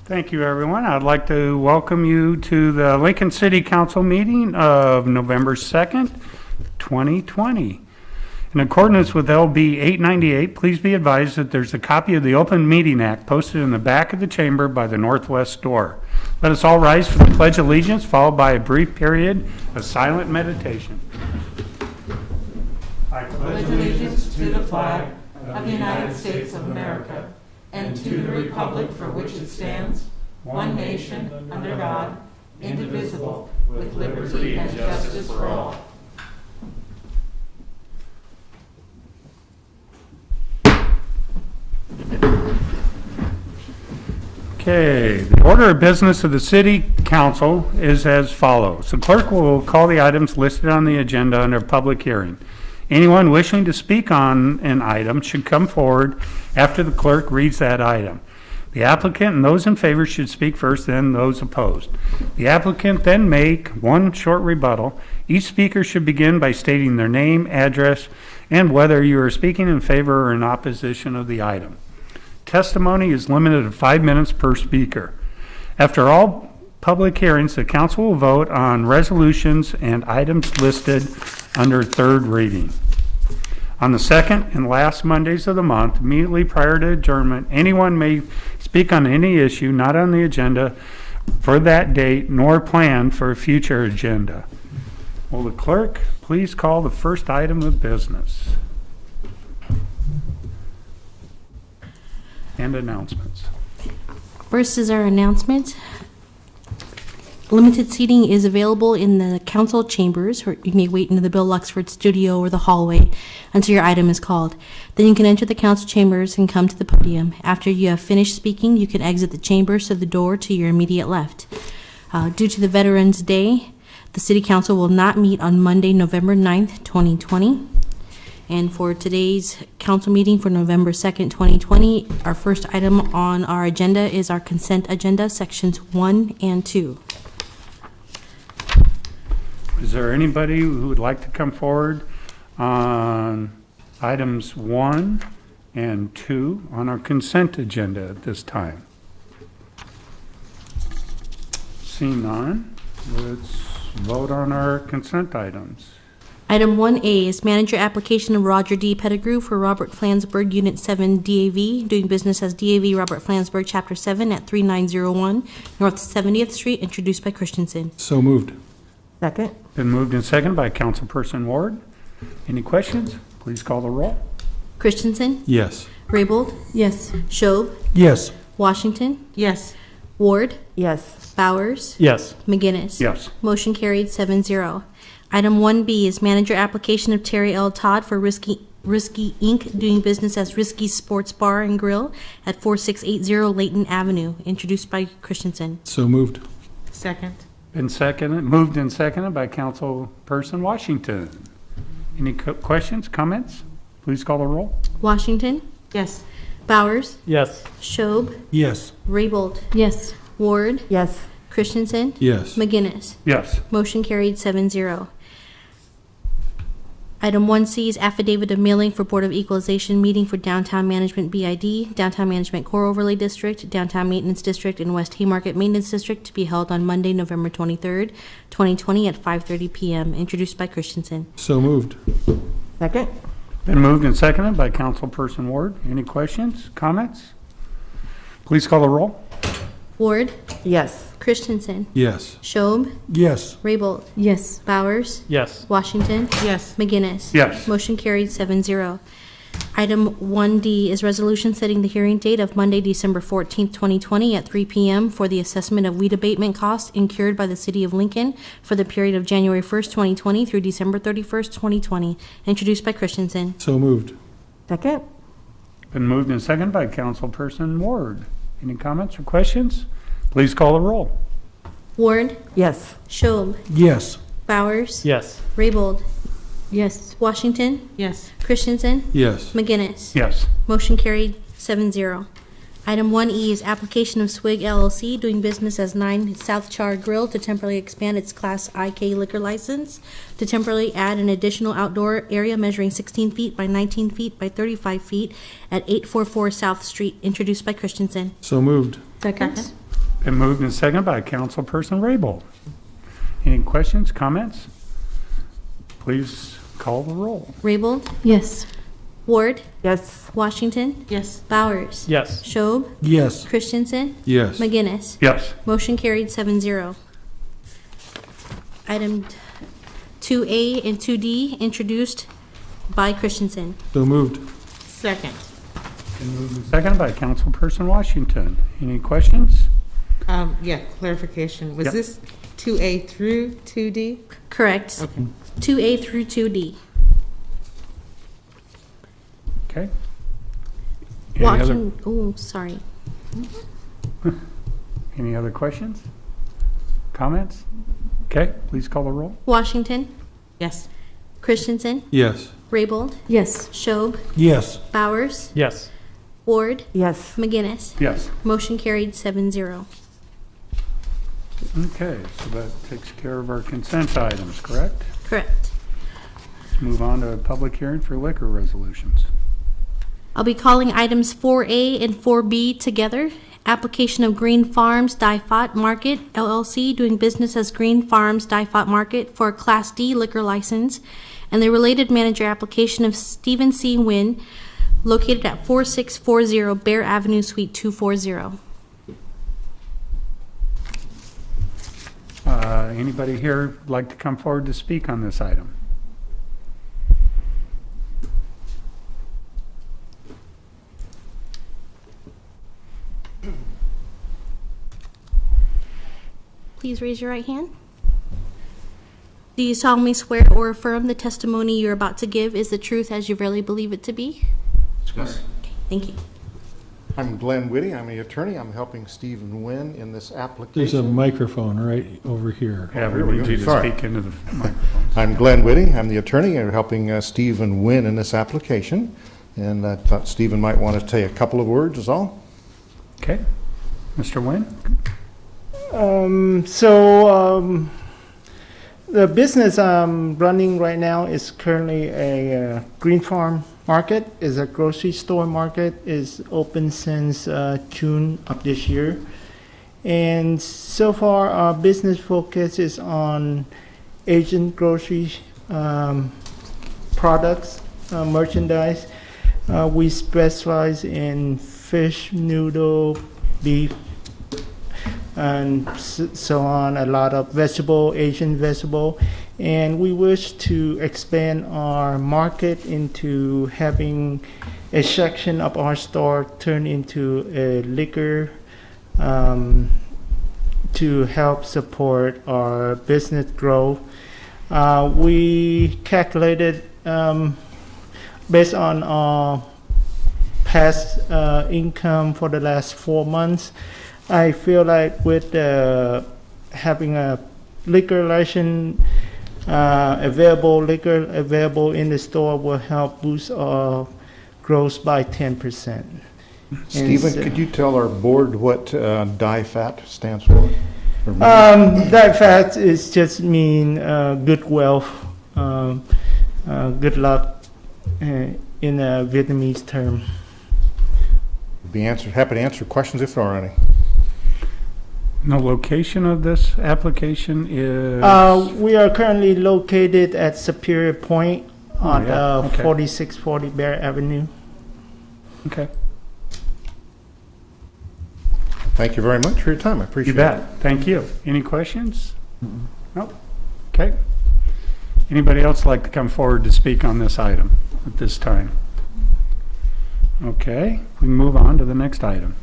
Thank you, everyone. I'd like to welcome you to the Lincoln City Council meeting of November 2nd, 2020. In accordance with LB 898, please be advised that there's a copy of the Open Meeting Act posted in the back of the chamber by the northwest door. Let us all rise for the Pledge of Allegiance, followed by a brief period of silent meditation. I pledge allegiance to the flag of the United States of America and to the republic for which it stands, one nation, under God, indivisible, with liberty and justice for all. Okay, the order of business of the City Council is as follows. The clerk will call the items listed on the agenda under public hearing. Anyone wishing to speak on an item should come forward after the clerk reads that item. The applicant and those in favor should speak first, then those opposed. The applicant then make one short rebuttal. Each speaker should begin by stating their name, address, and whether you are speaking in favor or in opposition of the item. Testimony is limited to 5 minutes per speaker. After all public hearings, the council will vote on resolutions and items listed under third reading. On the second and last Mondays of the month, immediately prior to adjournment, anyone may speak on any issue not on the agenda for that date nor planned for a future agenda. Will the clerk please call the first item of business and announcements? First is our announcement. Limited seating is available in the council chambers, or you may wait in the Bill Luxford studio or the hallway until your item is called. Then you can enter the council chambers and come to the podium. After you have finished speaking, you can exit the chambers to the door to your immediate left. Due to the Veterans Day, the City Council will not meet on Monday, November 9th, 2020. And for today's council meeting for November 2nd, 2020, our first item on our agenda is our consent agenda, sections 1 and 2. Is there anybody who would like to come forward on items 1 and 2 on our consent agenda at this time? Seeing none, let's vote on our consent items. Item 1A is manager application of Roger D. Pettigrew for Robert Flansburgh, Unit 7 DAV, doing business as DAV Robert Flansburgh, Chapter 7 at 3901 North 70th Street, introduced by Christensen. So moved. Second. Been moved and seconded by Councilperson Ward. Any questions? Please call the roll. Christensen, Yes. Raybold, Yes. Schob, Yes. Washington, Yes. Ward, Yes. Bowers, Yes. McGinnis. Yes. Motion carried 7-0. Item 1B is manager application of Terry L. Todd for Risky Inc., doing business as Risky Sports Bar and Grill at 4680 Layton Avenue, introduced by Christensen. So moved. Second. Been moved and seconded by Councilperson Washington. Any questions, comments? Please call the roll. Washington, Yes. Bowers, Yes. Schob, Yes. Raybold, Yes. Ward, Yes. Christensen, Yes. McGinnis. Yes. Motion carried 7-0. Item 1C is affidavit of mailing for Board of Equalization meeting for Downtown Management BID, Downtown Management Core Overlay District, Downtown Maintenance District, and West Haymarket Maintenance District to be held on Monday, November 23rd, 2020 at 5:30 p.m., introduced by Christensen. So moved. Second. Been moved and seconded by Councilperson Ward. Any questions, comments? Please call the roll. Ward, Yes. Christensen, Yes. Schob, Yes. Raybold, Yes. Bowers, Yes. Washington, Yes. McGinnis. Yes. Motion carried 7-0. Item 1D is resolution setting the hearing date of Monday, December 14th, 2020 at 3 p.m. for the assessment of weed abatement costs incurred by the City of Lincoln for the period of January 1st, 2020 through December 31st, 2020, introduced by Christensen. So moved. Second. Been moved and seconded by Councilperson Ward. Any comments or questions? Please call the roll. Ward, Yes. Schob, Yes. Bowers, Yes. Raybold, Yes. Washington, Yes. Christensen, Yes. McGinnis. Yes. Motion carried 7-0. Item 1E is application of Swig LLC, doing business as 9 South Char Grill, to temporarily expand its Class IK liquor license, to temporarily add an additional outdoor area measuring 16 feet by 19 feet by 35 feet at 844 South Street, introduced by Christensen. So moved. Second. Been moved and seconded by Councilperson Rabel. Any questions, comments? Please call the roll. Raybold, Yes. Ward, Yes. Washington, Yes. Bowers, Yes. Schob, Yes. Christensen, Yes. McGinnis. Yes. Motion carried 7-0. Item 2A and 2D, introduced by Christensen. So moved. Second. Been moved and seconded by Councilperson Washington. Any questions? Yeah, clarification. Was Yep. this 2A through 2D? Correct. Okay. 2A through 2D. Okay. Any other, Sorry. any other questions? Comments? Okay, please call the roll. Washington, Yes. Christensen, Yes. Raybold, Yes. Schob, Yes. Bowers, Yes. Ward, Yes. McGinnis. Yes. Motion carried 7-0. Okay, so that takes care of our consent items, correct? Correct. Let's move on to a public hearing for liquor resolutions. I'll be calling items 4A and 4B together. Application of Green Farms Dyfot Market LLC doing business as Green Farms Dyfot Market for a Class D liquor license, and the related manager application of Stephen C. Nguyen located at 4640 Bear Avenue, Suite 240. Anybody here like to come forward to speak on this item? Please raise your right hand. Do you solemnly swear or affirm the testimony you're about to give is the truth as you really believe it to be? Yes. Okay, thank you. I'm Glenn Whitty. I'm the attorney. I'm helping Stephen Wynn in this There's a application. microphone right over here. Yeah, we here we need go. you to Sorry. speak into the microphone. I'm Glenn Whitty. I'm the attorney. I'm helping Stephen Wynn in this application. And I thought Stephen might want to say a couple of words is all. Okay, Mr. Nguyen? The business I'm running right now is currently a Green Farm Market. Is a grocery store market. Is open since June of this year, and so far our business focus is on Asian grocery products, merchandise. We specialize in fish, noodle, beef, and so on, a lot of Asian vegetable. And we wish to expand our market into having a section of our store turn into a liquor to help support our business growth. We calculated based on our past income for the last 4 months. I feel like with having a liquor license available in the store will help boost our growth by 10%. Stephen, so- could you tell our board what DIFAT stands for? Or means? That fact is just mean good wealth, good luck in a Vietnamese term. Happy to answer questions if there are any. The location of this application is? We are currently located at Superior Point on yeah, okay. 4640 Bear Avenue. Okay, Thank you very much for your time. I appreciate you it. bet. Thank you. Any questions? Nope. Okay. Anybody else like to come forward to speak on this item at this time? Okay, we can move on to the next item.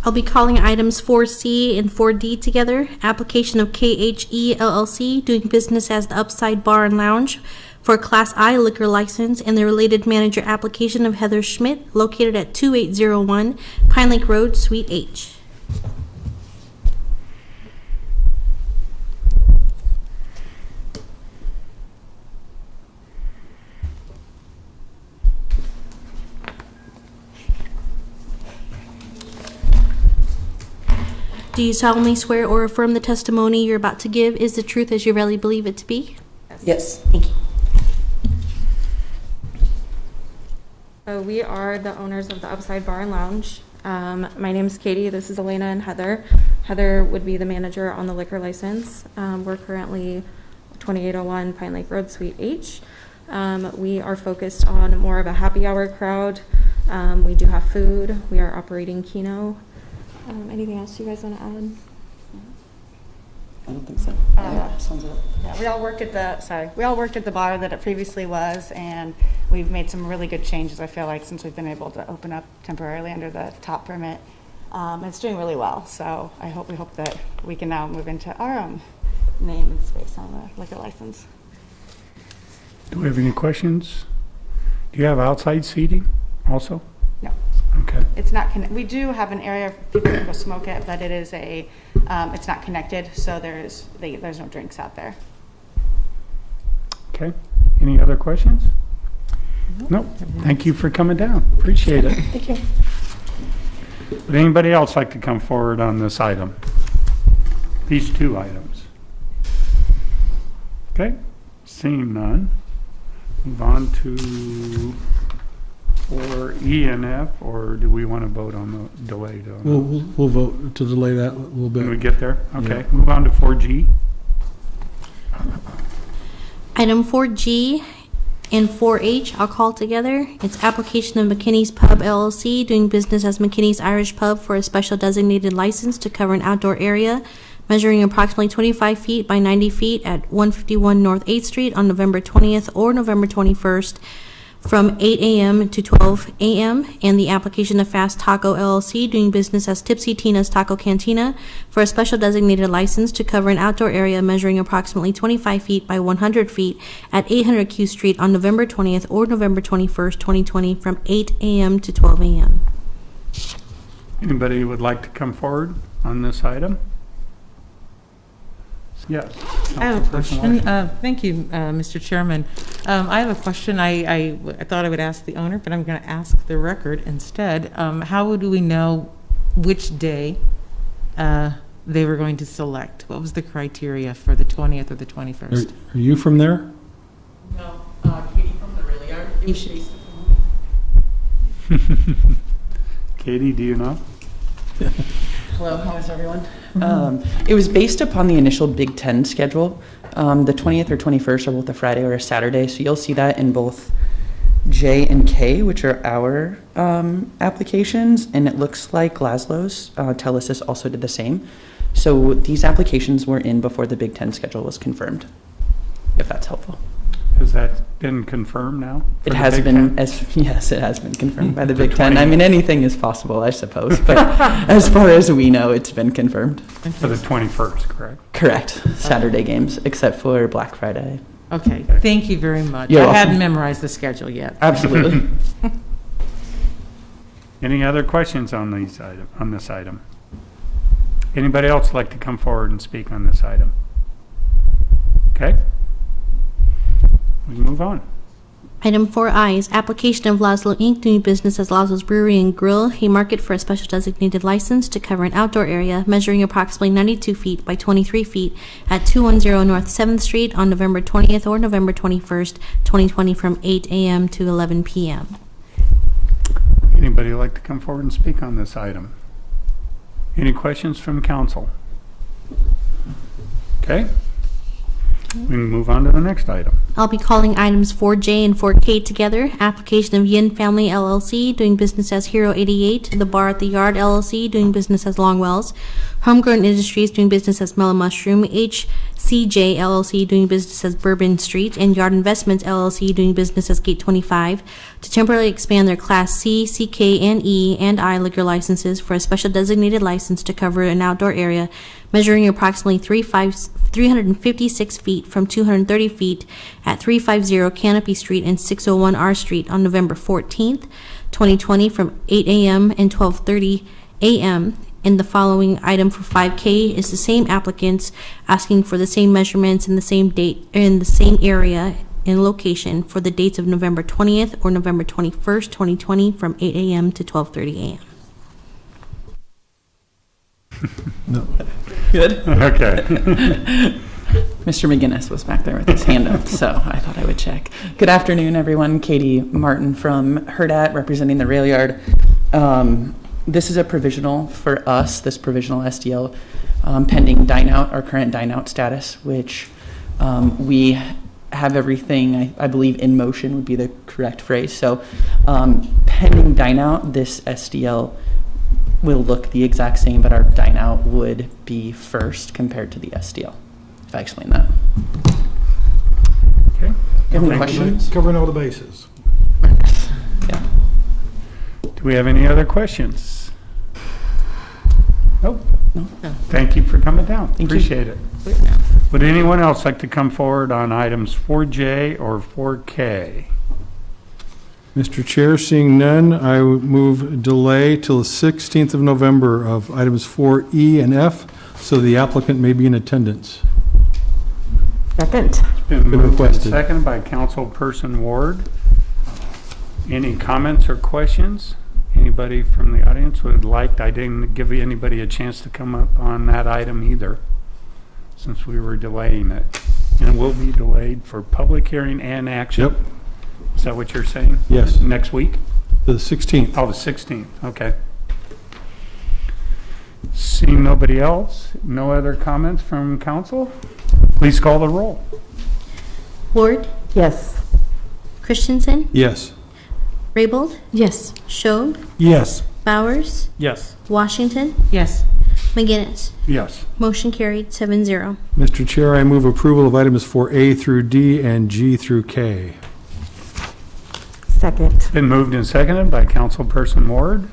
I'll be calling items 4C and 4D together. Application of KHE LLC doing business as the Upside Bar and Lounge for a Class I liquor license, and the related manager application of Heather Schmidt located at 2801 Pine Lake Road, Suite H. Do you solemnly swear or affirm the testimony you're about to give is the truth as you really believe it to be? Yes. Thank you. So we are the owners of the Upside Bar and Lounge. My name is Katie. This is Elena and Heather. Heather would be the manager on the liquor license. We're currently 2801 Pine Lake Road, Suite H. We are focused on more of a happy hour crowd. We do have food. We are operating Keno. Anything else you guys want to add? I don't think so. Sounds good. Yeah, we all worked at the bar that it previously was, and we've made some really good changes, I feel like, since we've been able to open up temporarily under the top permit. It's doing really well, so we hope that we can now move into our own name and space on the liquor license. Do we have any questions? Do you have outside seating also? No, Okay. it's not, we do have an area for people to go smoke it, but it is it's not connected, so there's no drinks out there. Okay. Any other questions? Nope. Thank you for coming down. Appreciate it. Thank you. Would anybody else like to come forward on this item? These two items? Okay. Seeing none. Move on to or E and F, or do we want to vote on the delay? We'll vote to delay that a little When we bit. get there? Okay. Yeah. Move on to 4G. Item 4G and 4H, I'll call together. It's application of McKinney's Pub LLC, doing business as McKinney's Irish Pub for a special designated license to cover an outdoor area measuring approximately 25 feet by 90 feet at 151 North 8th Street on November 20th or November 21st from 8 a.m. to 12 a.m. And the application of Fast Taco LLC, doing business as Tipsy Tina's Taco Cantina for a special designated license to cover an outdoor area measuring approximately 25 feet by 100 feet at 800 Q Street on November 20th or November 21st, 2020 from 8 a.m. to 12 a.m. Anybody would like to come forward on this item? Yes. I have a Councilperson question. Washington. Thank you, Mr. Chairman. I have a question. I thought I would ask the owner, but I'm going to ask the record instead. How would we know which day they were going to select? What was the criteria for the 20th or the 21st? Are you from there? No, Katie from the Really Are. Katie, do you know? Hello, how is everyone? It was based upon the initial Big Ten schedule. The 20th or 21st are both a Friday or a Saturday, so you'll see that in both J and K, which are our applications, and it looks like Laszlo's, Telesis also did the same. So these applications were in before the Big Ten schedule was confirmed, if that's helpful. Has that been confirmed now? for It the has Big been, Ten? yes, it has been confirmed by the For Big Ten. 20. I mean, anything is possible, I suppose, but as far as we know, it's been confirmed. For the 21st, correct? Correct. Saturday games, except for Black Friday. Okay, thank you very much. You're I welcome. hadn't memorized the schedule yet. Absolutely. Any other questions on this item? Anybody else like to come forward and speak on this item? Okay. We can move on. Item 4I is application of Laszlo Inc., doing business as Laszlo's Brewery and Grill, Haymarket for a special designated license to cover an outdoor area measuring approximately 92 feet by 23 feet at 210 North 7th Street on November 20th or November 21st, 2020 from 8 a.m. to 11 p.m. Anybody like to come forward and speak on this item? Any questions from council? Okay. We can move on to the next item. I'll be calling items 4J and 4K together. Application of Yin Family LLC, doing business as Hero 88, The Bar at the Yard LLC, doing business as Longwells, Homegrown Industries, doing business as Mellow Mushroom, HCJ LLC, doing business as Bourbon Street, and Yard Investments LLC, doing business as Gate 25, to temporarily expand their Class C, CK, and E, and I liquor licenses for a special designated license to cover an outdoor area measuring approximately 356 feet from 230 feet at 350 Canopy Street and 601 R Street on November 14th, 2020 from 8 a.m. and 12:30 a.m. And the following item for 5K is the same applicants asking for the same measurements in the same date, in the same area and location for the dates of November 20th or November 21st, 2020 from 8 a.m. to 12:30 a.m. No. Good. Okay. Mr. McGinnis was back there with his hand up, so I thought I would check. Good afternoon, everyone. Katie Martin from Herdat, representing the Rail Yard. This is a provisional for us, this provisional SDL, pending dine out, our current dine out status, which we have everything, I believe, in motion would be the correct phrase. So pending dine out, this SDL will look the exact same, but our dine out would be first compared to the SDL, if I explain that. Okay. You have any Thank you. questions? Covering all the bases. Yeah. Do we have any other questions? Nope. No? Thank you for coming down. Thank you. Appreciate it. Would anyone else like to come forward on items 4J or 4K? Mr. Chair, seeing none, I would move delay till the 16th of November of items 4E and F, so the applicant may be in attendance. Second. Been moved and requested. seconded by Councilperson Ward. Any comments or questions? Anybody from the audience would like, I didn't give anybody a chance to come up on that item either, since we were delaying it. And it will be delayed for public hearing and action. Yep, Is that what you're saying? Yes. Next week? the 16th. Oh, the 16th, okay. Seeing nobody else, no other comments from council? Please call the roll. Ward, Yes. Christensen, Yes. Raybold, Yes. Schob, Yes. Bowers, Yes. Washington, Yes. McGinnis. Yes. Motion carried 7-0. Mr. Chair, I move approval of items 4A through D and G through K. Second. Been moved and seconded by Councilperson Ward.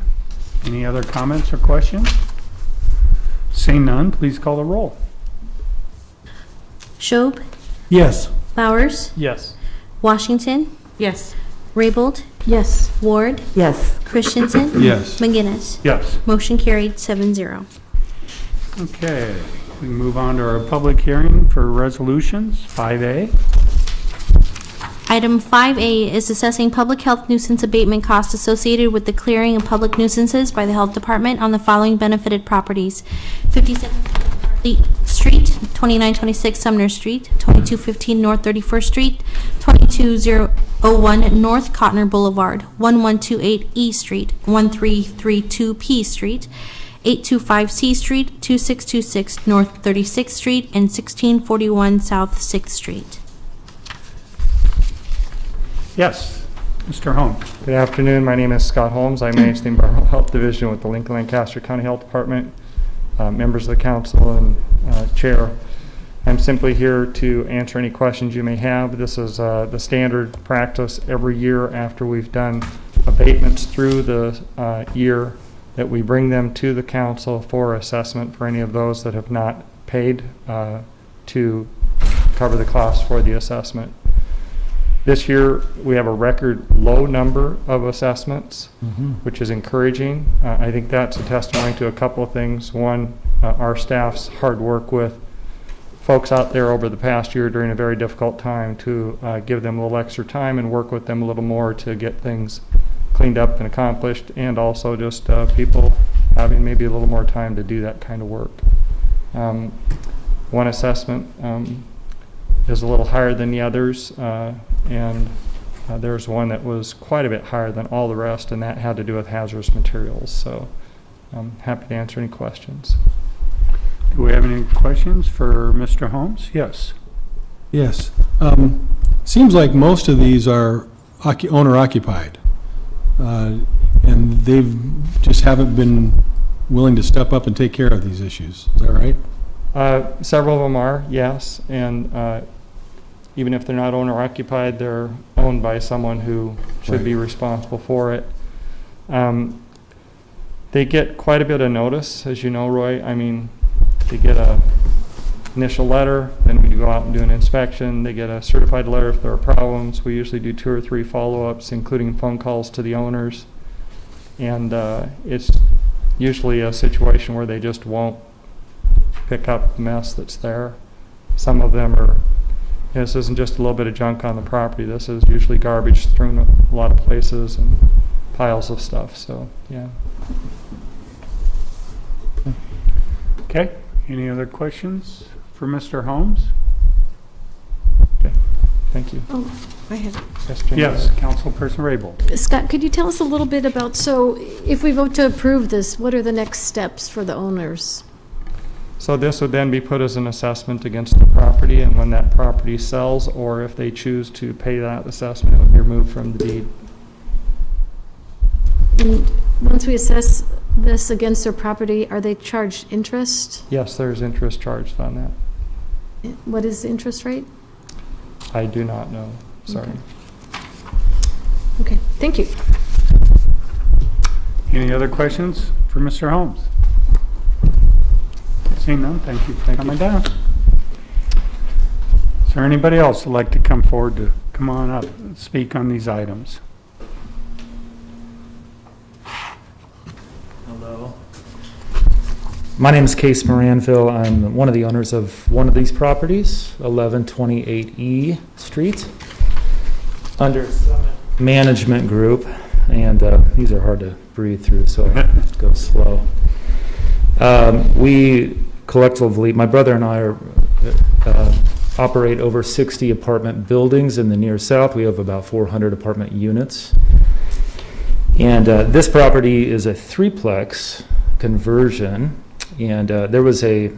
Any other comments or questions? Seeing none, please call the roll. Schob, Yes. Bowers, Yes. Washington, Yes. Raybold, Yes. Ward, Yes. Christensen, Yes. McGinnis. Yes. Motion carried 7-0. Okay, we move on to our public hearing for resolutions, 5A. Item 5A is assessing public health nuisance abatement costs associated with the clearing of public nuisances by the Health Department on the following benefited properties: 57 Lee Street, 2926 Sumner Street, 2215 North 31st Street, 22001 North Cotner Boulevard, 1128 E Street, 1332 P Street, 825 C Street, 2626 North 36th Street, and 1641 South 6th Street. Yes, Mr. Holmes. Good afternoon. My name is Scott Holmes. I manage the Environmental Health Division with the Lincoln Lancaster County Health Department, members of the council and chair. I'm simply here to answer any questions you may have. This is the standard practice every year after we've done abatements through the year, that we bring them to the council for assessment for any of those that have not paid to cover the cost for the assessment. This year, we have a record low number of assessments, which is encouraging. I think that's a testimony to a couple of things. One, our staff's hard work with folks out there over the past year during a very difficult time to give them a little extra time and work with them a little more to get things cleaned up and accomplished, and also just people having maybe a little more time to do that kind of work. One assessment is a little higher than the others, and there's one that was quite a bit higher than all the rest, and that had to do with hazardous materials. So I'm happy to answer any questions. Do we have any questions for Mr. Holmes? Yes. Yes. Seems like most of these are owner occupied, and they've just haven't been willing to step up and take care of these issues. Is that right? Several of them are, yes, and even if they're not owner occupied, they're owned by someone who should be responsible for it. They get quite a bit of notice, as you know, Roy. I mean, they get a initial letter, then we go out and do an inspection. They get a certified letter if there are problems. We usually do 2 or 3 follow-ups, including phone calls to the owners. And it's usually a situation where they just won't pick up the mess that's there. Some of them are, this isn't just a little bit of junk on the property. This is usually garbage thrown a lot of places and piles of stuff. So, yeah. Okay. Any other questions for Mr. Holmes? Okay. Thank you. Oh, I have. Yes, Councilperson Rabel. Scott, could you tell us a little bit about, so if we vote to approve this, what are the next steps for the owners? So this would then be put as an assessment against the property, and when that property sells, or if they choose to pay that assessment, it would be removed from the deed. And once we assess this against their property, are they charged interest? Yes, there's interest charged on that. What is the interest rate? I do not know, sorry. Okay, thank you. Any other questions for Mr. Holmes? Seeing none, thank you for coming down. Is there anybody else that'd like to come forward to come on up and speak on these items? Hello. My name is Case Moranville. I'm one of the owners of one of these properties, 1128E Street, under Summit Management Group. And these are hard to breathe through, so I go slow. We collectively, my brother and I operate over 60 apartment buildings in the near south. We have about 400 apartment units. And this property is a threeplex conversion. And there was a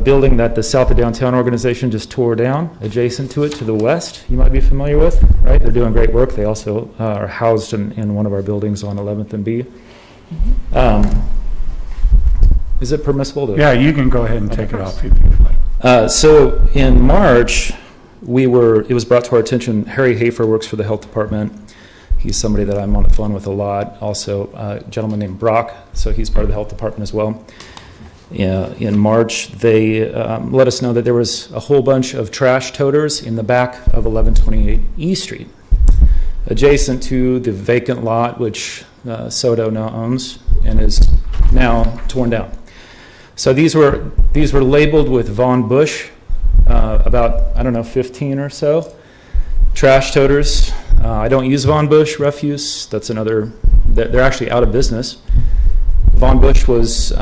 building that the South of Downtown organization just tore down adjacent to it to the west, you might be familiar with, right? They're doing great work. They also are housed in one of our buildings on 11th and B. Is it permissible to? Yeah, you can go ahead and take it off if you'd like. So in March, it was brought to our attention, Harry Hafer works for the health department. He's somebody that I'm on the phone with a lot. Also, a gentleman named Brock, so he's part of the health department as well. In March, they let us know that there was a whole bunch of trash toters in the back of 1128 E Street, adjacent to the vacant lot, which Soto now owns and is now torn down. So these were labeled with Von Bush, about, 15 or so trash toters. I don't use Von Bush refuse. That's another, they're actually out of business. Von Bush is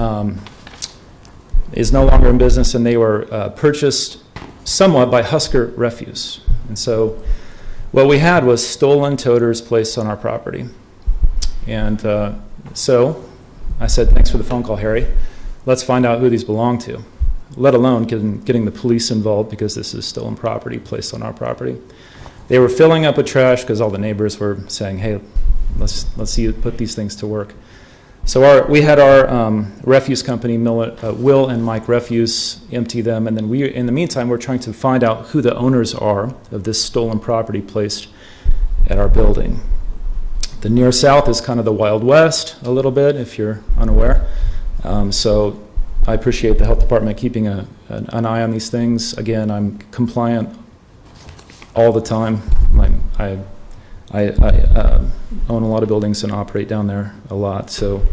no longer in business, and they were purchased somewhat by Husker Refuse. And so what we had was stolen toters placed on our property. And so I said, thanks for the phone call, Harry. Let's find out who these belong to, let alone getting the police involved, because this is stolen property placed on our property. They were filling up with trash because all the neighbors were saying, hey, let's see you put these things to work. So we had our refuse company, Will and Mike Refuse, empty them, and then in the meantime, we're trying to find out who the owners are of this stolen property placed at our building. The near south is kind of the Wild West a little bit, if you're unaware. So I appreciate the health department keeping an eye on these things. Again, I'm compliant all the time. I own a lot of buildings and operate down there a lot, so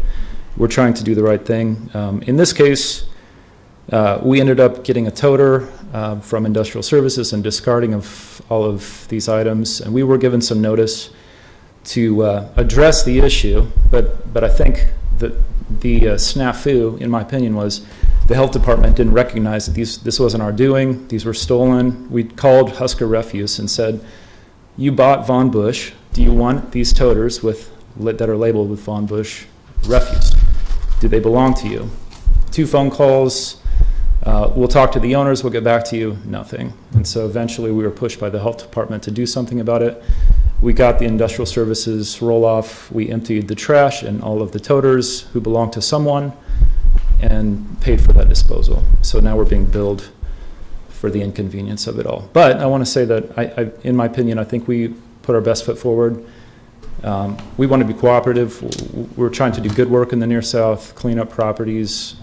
we're trying to do the right thing. In this case, we ended up getting a toter from Industrial Services and discarding of all of these items, and we were given some notice to address the issue, but I think that the snafu, in my opinion, was the health department didn't recognize that this wasn't our doing. These were stolen. We called Husker Refuse and said, you bought Von Bush. Do you want these toters that are labeled with Von Bush Refuse? Do they belong to you? 2 phone calls. We'll talk to the owners. We'll get back to you. Nothing. And so eventually we were pushed by the health department to do something about it. We got the Industrial Services roll-off. We emptied the trash and all of the toters who belonged to someone and paid for that disposal. So now we're being billed for the inconvenience of it all. But I want to say that, in my opinion, I think we put our best foot forward. We want to be cooperative. We're trying to do good work in the near south, clean up properties.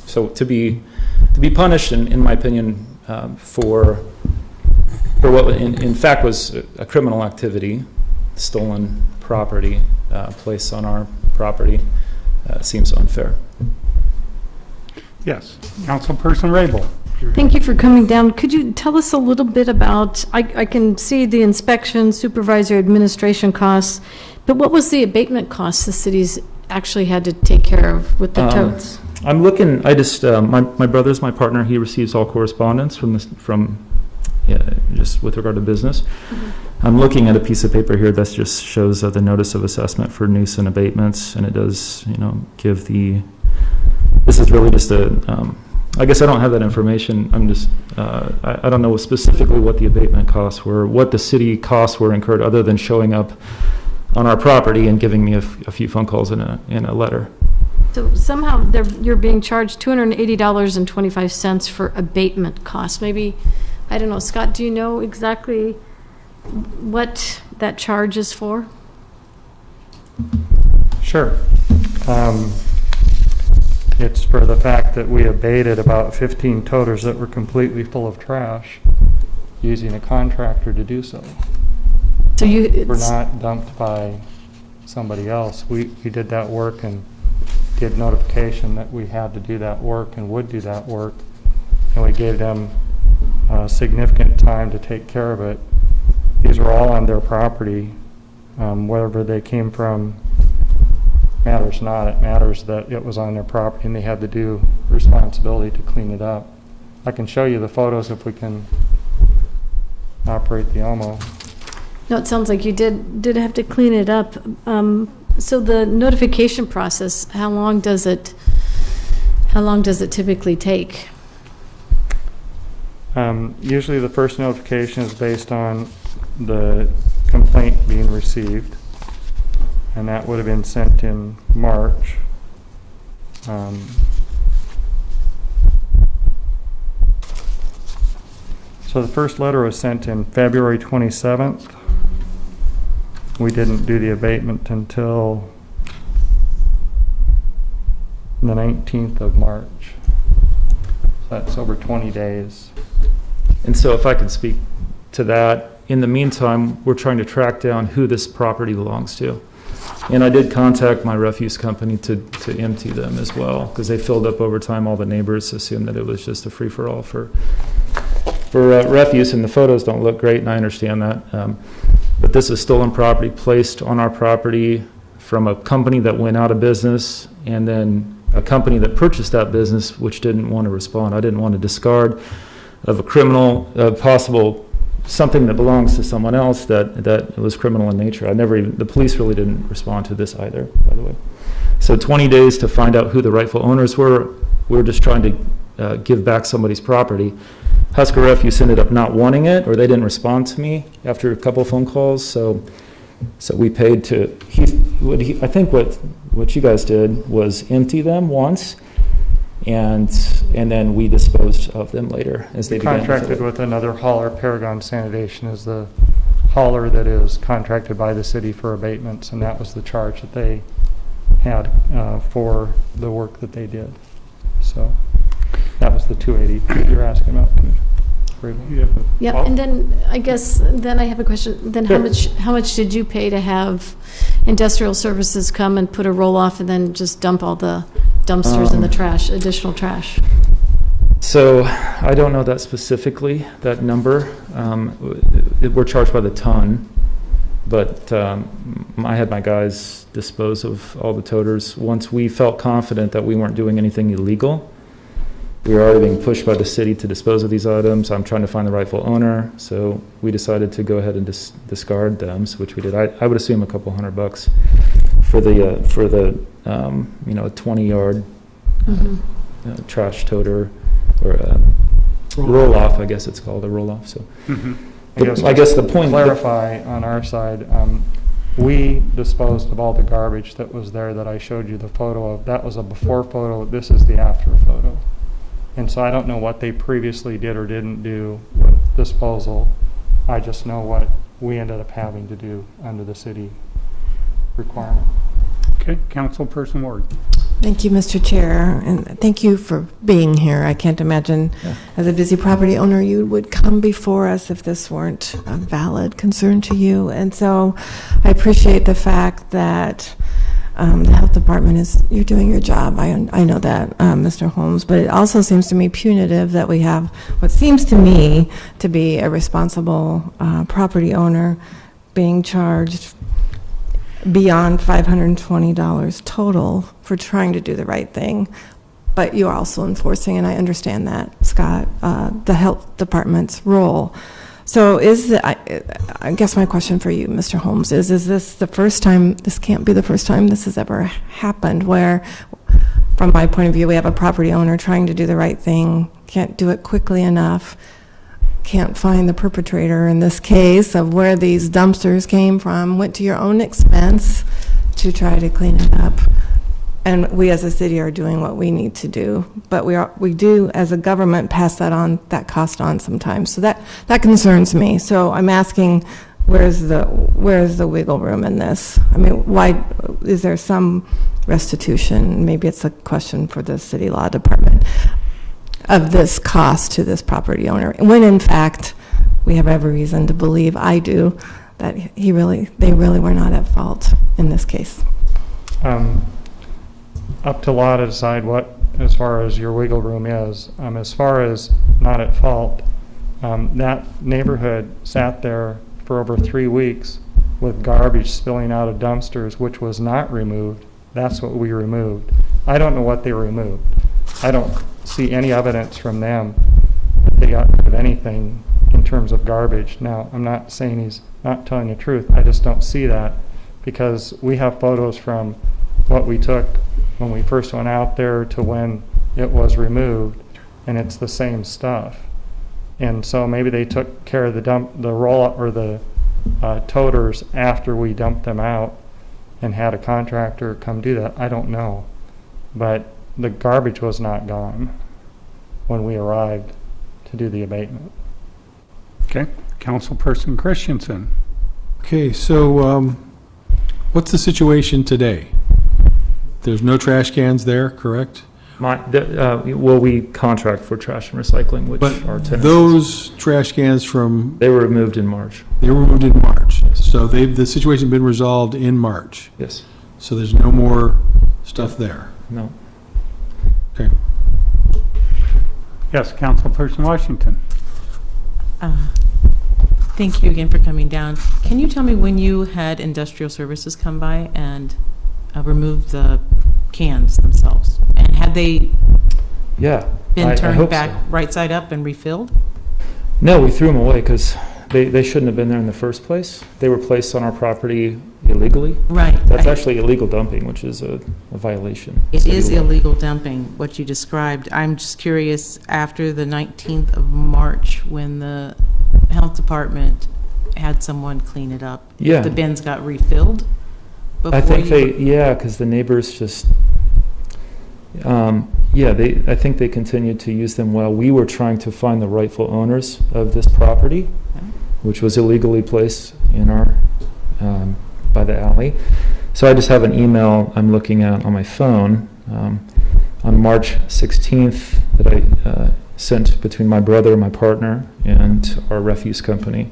So to be punished, in my opinion, for what in fact was a criminal activity, stolen property placed on our property, seems unfair. Yes, Councilperson Rabel. Thank you for coming down. Could you tell us a little bit about, I can see the inspection, supervisor, administration costs, but what was the abatement costs the cities actually had to take care of with the totes? I'm looking, my brother's my partner. He receives all correspondence from just with regard to business. I'm looking at a piece of paper here that just shows the notice of assessment for nuisance abatements, and it does, give this is really just I guess I don't have that information. I'm just, I don't know specifically what the abatement costs were, what the city costs were incurred, other than showing up on our property and giving me a few phone calls in a letter. So somehow you're being charged $280.25 for abatement costs. Maybe, I don't know, Scott, do you know exactly what that charge is for? Sure. It's for the fact that we abated about 15 toters that were completely full of trash using a contractor to do so. So We're not dumped by somebody else. We did that work and did notification that we had to do that work and would do that work, and we gave them significant time to take care of it. These were all on their property. Wherever they came from matters not. It matters that it was on their property and they had to do responsibility to clean it up. I can show you the photos if we can operate the OMO. No, it sounds like you did have to clean it up. So the notification process, how long does it typically take? Usually the first notification is based on the complaint being received, and that would have been sent in March. So the first letter was sent in February 27th. We didn't do the abatement until the 19th of March. So that's over 20 days. And so if I could speak to that, in the meantime, we're trying to track down who this property belongs to. And I did contact my refuse company to empty them as well, because they filled up over time. All the neighbors assumed that it was just a free-for-all for refuse, and the photos don't look great, and I understand that. But this is stolen property placed on our property from a company that went out of business, and then a company that purchased that business, which didn't want to respond. I didn't want to discard of a criminal, possible something that belongs to someone else that was criminal in nature. The police really didn't respond to this either, by the way. So 20 days to find out who the rightful owners were. We were just trying to give back somebody's property. Husker Refuse ended up not wanting it, or they didn't respond to me after a couple of phone calls. So we paid to, I think what you guys did was empty them once, and then we disposed of them later as they began. Contracted with another hauler. Paragon Sanitation is the hauler that is contracted by the city for abatements, and that was the charge that they had for the work that they did. So that was the 280 that you're asking about. Yeah, and then I guess then I have a question. Then how much did you pay to have industrial services come and put a roll off and then just dump all the dumpsters in the trash, additional trash? So I don't know that specifically, that number. We're charged by the ton, but I had my guys dispose of all the toters. Once we felt confident that we weren't doing anything illegal, we were already being pushed by the city to dispose of these items. I'm trying to find the rightful owner, so we decided to go ahead and discard them, which we did. I would assume a couple $100 for the 20-yard trash toter, or roll-off, I guess it's called, a roll-off. So I guess the point... Clarify on our side, we disposed of all the garbage that was there that I showed you the photo of. That was a before photo. This is the after photo. And so I don't know what they previously did or didn't do with disposal. I just know what we ended up having to do under the city requirement. Okay, Councilperson Ward. Thank you, Mr. Chair, and thank you for being here. I can't imagine, as a busy property owner, you would come before us if this weren't a valid concern to you. And so I appreciate the fact that the health department you're doing your job. I know that, Mr. Holmes, but it also seems to me punitive that we have what seems to me to be a responsible property owner being charged beyond $520 total for trying to do the right thing but you're also enforcing, and I understand that, Scott, the health department's role. So I guess my question for you, Mr. Holmes, is this the first time, this can't be the first time this has ever happened, where, from my point of view, we have a property owner trying to do the right thing, can't do it quickly enough, can't find the perpetrator in this case of where these dumpsters came from, went to your own expense to try to clean it up. And we as a city are doing what we need to do, but we do as a government pass that cost on sometimes. So that concerns me. So I'm asking, where's the wiggle room in this? I mean, why is there some restitution? Maybe it's a question for the city law department of this cost to this property owner, when in fact we have every reason to believe, I do, that they really were not at fault in this case. Up to law to decide what, as far as your wiggle room is. As far as not at fault, that neighborhood sat there for over 3 weeks with garbage spilling out of dumpsters, which was not removed. That's what we removed. I don't know what they removed. I don't see any evidence from them that they got rid of anything in terms of garbage. Now, I'm not saying he's not telling the truth. I just don't see that, because we have photos from what we took when we first went out there to when it was removed, and it's the same stuff. And so maybe they took care of the roll or the toters after we dumped them out and had a contractor come do that. I don't know, but the garbage was not gone when we arrived to do the abatement. Okay, Councilperson Christensen. Okay, so what's the situation today? There's no trash cans there, correct? Well, we contract for trash and recycling, which But are tenants. those trash cans They were removed in March. they were removed in March. So the situation been resolved in March. Yes. So there's no more stuff there. No. Okay. Yes, Councilperson Washington. Thank you again for coming down. Can you tell me when you had industrial services come by and remove the cans themselves? And had they Yeah. been I turned hope back so. right side up and refilled? No, we threw them away because they shouldn't have been there in the first place. They were placed on our property illegally. Right. That's actually illegal dumping, which is a violation. It is City law. illegal dumping, what you described. I'm just curious, after the 19th of March, when the health department had someone clean it up, Yeah. the bins got refilled? I think because the neighbors just, I think they continued to use them while we were trying to find the rightful owners of this property, which was illegally placed in our, by the alley. So I just have an email I'm looking at on my phone on March 16th that I sent between my brother, my partner, and our refuse company.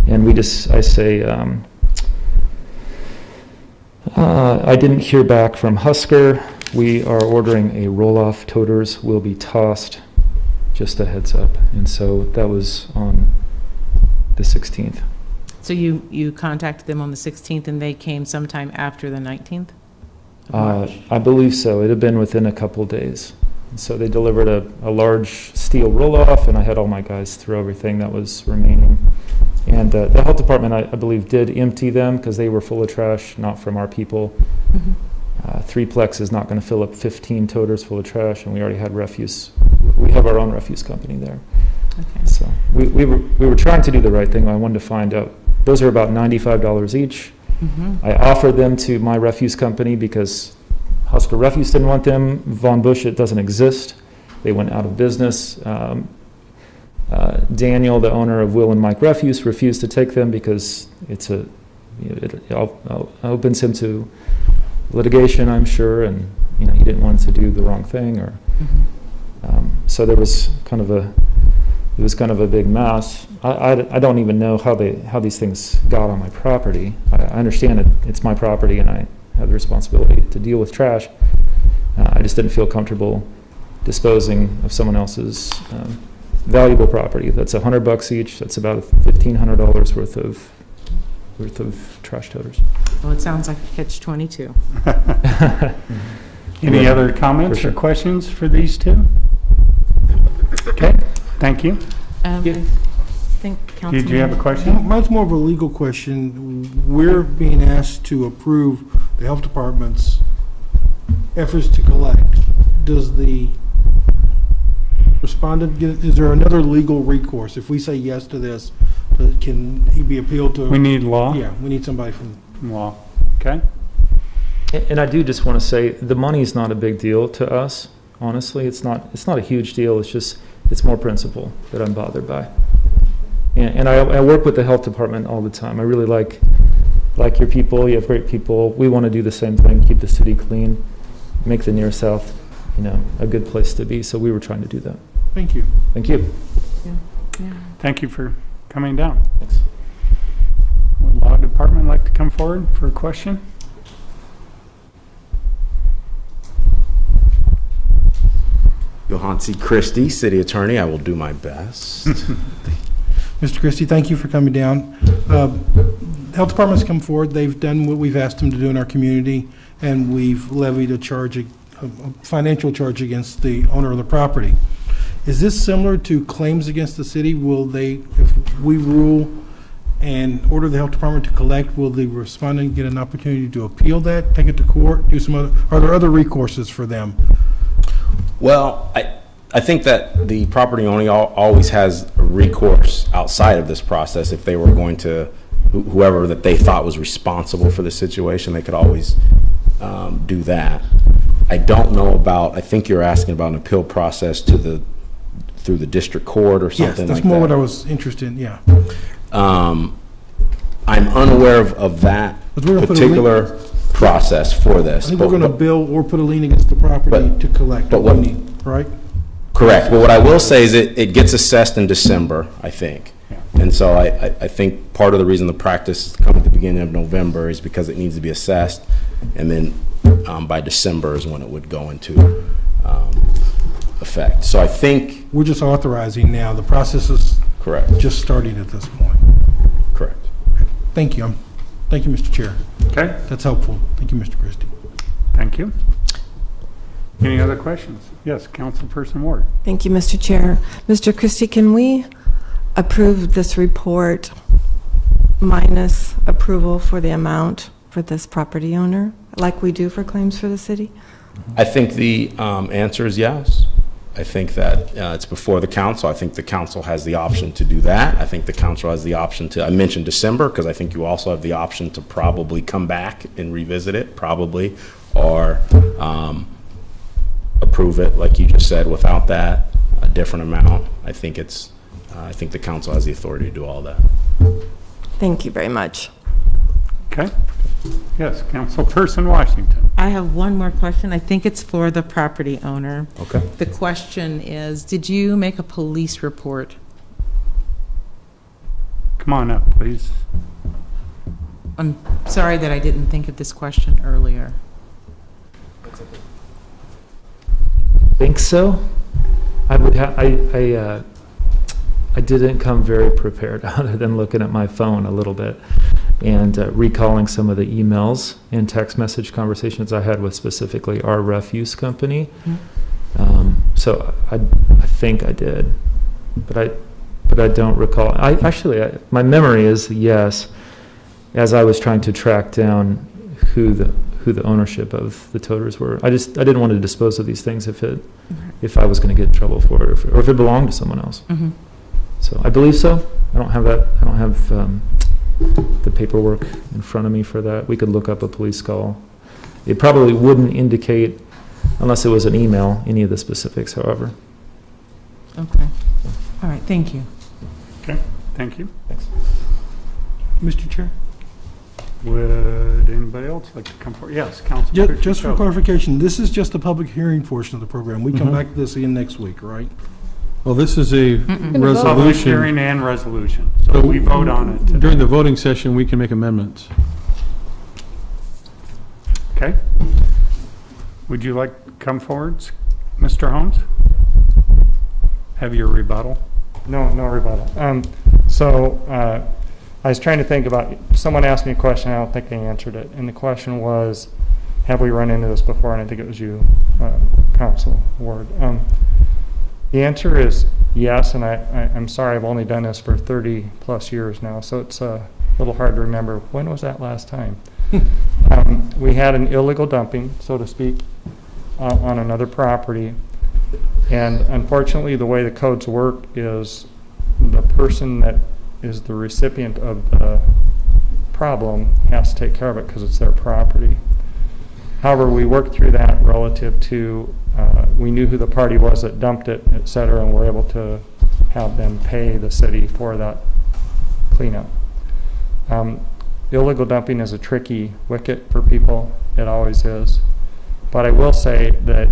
And I say, I didn't hear back from Husker. We are ordering a roll-off. Toters will be tossed. Just a heads up. And so that was on the 16th. So you contacted them on the 16th and they came sometime after the 19th of March? I believe so. It had been within a couple days. And so they delivered a large steel roll-off, and I had all my guys throw everything that was remaining. And the health department, I believe, did empty them because they were full of trash, not from our people. Mhm. Threeplex is not going to fill up 15 toters full of trash, and we already had refuse. We have our own refuse company there. Okay. So we were trying to do the right thing. I wanted to find out. Those are about $95 each. Mhm. I offered them to my refuse company because Husker Refuse didn't want them. Von Busch, it doesn't exist. They went out of business. Daniel, the owner of Will and Mike Refuse, refused to take them because it opens him to litigation, I'm sure, and he didn't want to do the wrong thing, or so there was kind of a big mess. I don't even know how these things got on my property. I understand that it's my property and I have the responsibility to deal with trash. I just didn't feel comfortable disposing of someone else's valuable property. That's $100 each. That's about $1,500 worth of trash toters. Well, it sounds like a catch-22. Any other comments For sure. or questions for these two? Okay, thank you. I think Councilman. Did you have a question? Mine's more of a legal question. We're being asked to approve the health department's efforts to collect. Does the respondent get, is there another legal recourse? If we say yes to this, can he be appealed to? We need law? Yeah, we need somebody from. Law, okay. And I do just want to say, the money's not a big deal to us, honestly. It's not a huge deal. It's more principle that I'm bothered by. And I work with the health department all the time. I really like your people. You have great people. We want to do the same thing, keep the city clean, make the near south, a good place to be. So we were trying to do that. Thank you. Thank you. Thank you for coming down. Thanks. Would law department like to come forward for a question? Johansi Christie, City Attorney. I will do my best. Mr. Christie, thank you for coming down. Health department's come forward. They've done what we've asked them to do in our community, and we've levied a financial charge against the owner of the property. Is this similar to claims against the city? Will they, if we rule and order the health department to collect, will the respondent get an opportunity to appeal that, take it to court, do some other, are there other recourses for them? Well, I think that the property owner always has recourse outside of this process. If they were going to, whoever that they thought was responsible for the situation, they could always do that. I don't know about, I think you're asking about an appeal process through the district court or something like that. Yes, that's more what I was interested in, yeah. I'm unaware of that particular process for this. I think we're going to bill or put a lien against the property to collect. But what, right? Correct. But what I will say is it gets assessed in December, I think. And so I think part of the reason the practice come at the beginning of November is because it needs to be assessed, and then by December is when it would go into effect. So I think we're just authorizing now. The process is correct. Just starting at this point. Correct. Thank you. Thank you, Mr. Chair. Okay. That's helpful. Thank you, Mr. Christie. Thank you. Any other questions? Yes, Councilperson Ward. Thank you, Mr. Chair. Mr. Christie, can we approve this report minus approval for the amount for this property owner, like we do for claims for the city? I think the answer is yes. I think that it's before the council. I think the council has the option to do that. I think the council has the option to, I mentioned December, because I think you also have the option to probably come back and revisit it, probably, or approve it, like you just said, without that, a different amount. I think the council has the authority to do all that. Thank you very much. Okay. Yes, Councilperson Washington. I have one more question. I think it's for the property owner. Okay. The question is, did you make a police report? Come on up, please. I'm sorry that I didn't think of this question earlier. Think so? I would I didn't come very prepared, other than looking at my phone a little bit and recalling some of the emails and text message conversations I had with specifically our refuse company. So I think I did, but I don't recall. My memory is yes, as I was trying to track down who the ownership of the toters were. I didn't want to dispose of these things if I was going to get in trouble for it, or if it belonged to someone else. So I believe so. I don't have that. I don't have the paperwork in front of me for that. We could look up a police call. It probably wouldn't indicate, unless it was an email, any of the specifics, however. Okay. All right. Thank you. Okay. Thank you. Thanks. Mr. Chair? Would anybody else like to come forward? Yes, Councilperson. Just for clarification, this is just the public hearing portion of the program. We come back to this again next week, right? Well, this is a Public resolution. hearing and resolution. So we vote on it today. During the voting session, we can make amendments. Okay. Would you like to come forward, Mr. Holmes? Have your rebuttal? No rebuttal. I was trying to think about, someone asked me a question, I don't think they answered it, and the question was, have we run into this before? And I think it was you, Council Ward. The answer is yes, and I'm sorry, I've only done this for 30-plus years now, so it's a little hard to remember. When was that last time? We had an illegal dumping, so to speak, on another property. And unfortunately, the way the codes work is the person that is the recipient of the problem has to take care of it because it's their property. However, we worked through that relative to, we knew who the party was that dumped it, et cetera, and we're able to have them pay the city for that cleanup. Illegal dumping is a tricky wicket for people. It always is. But I will say that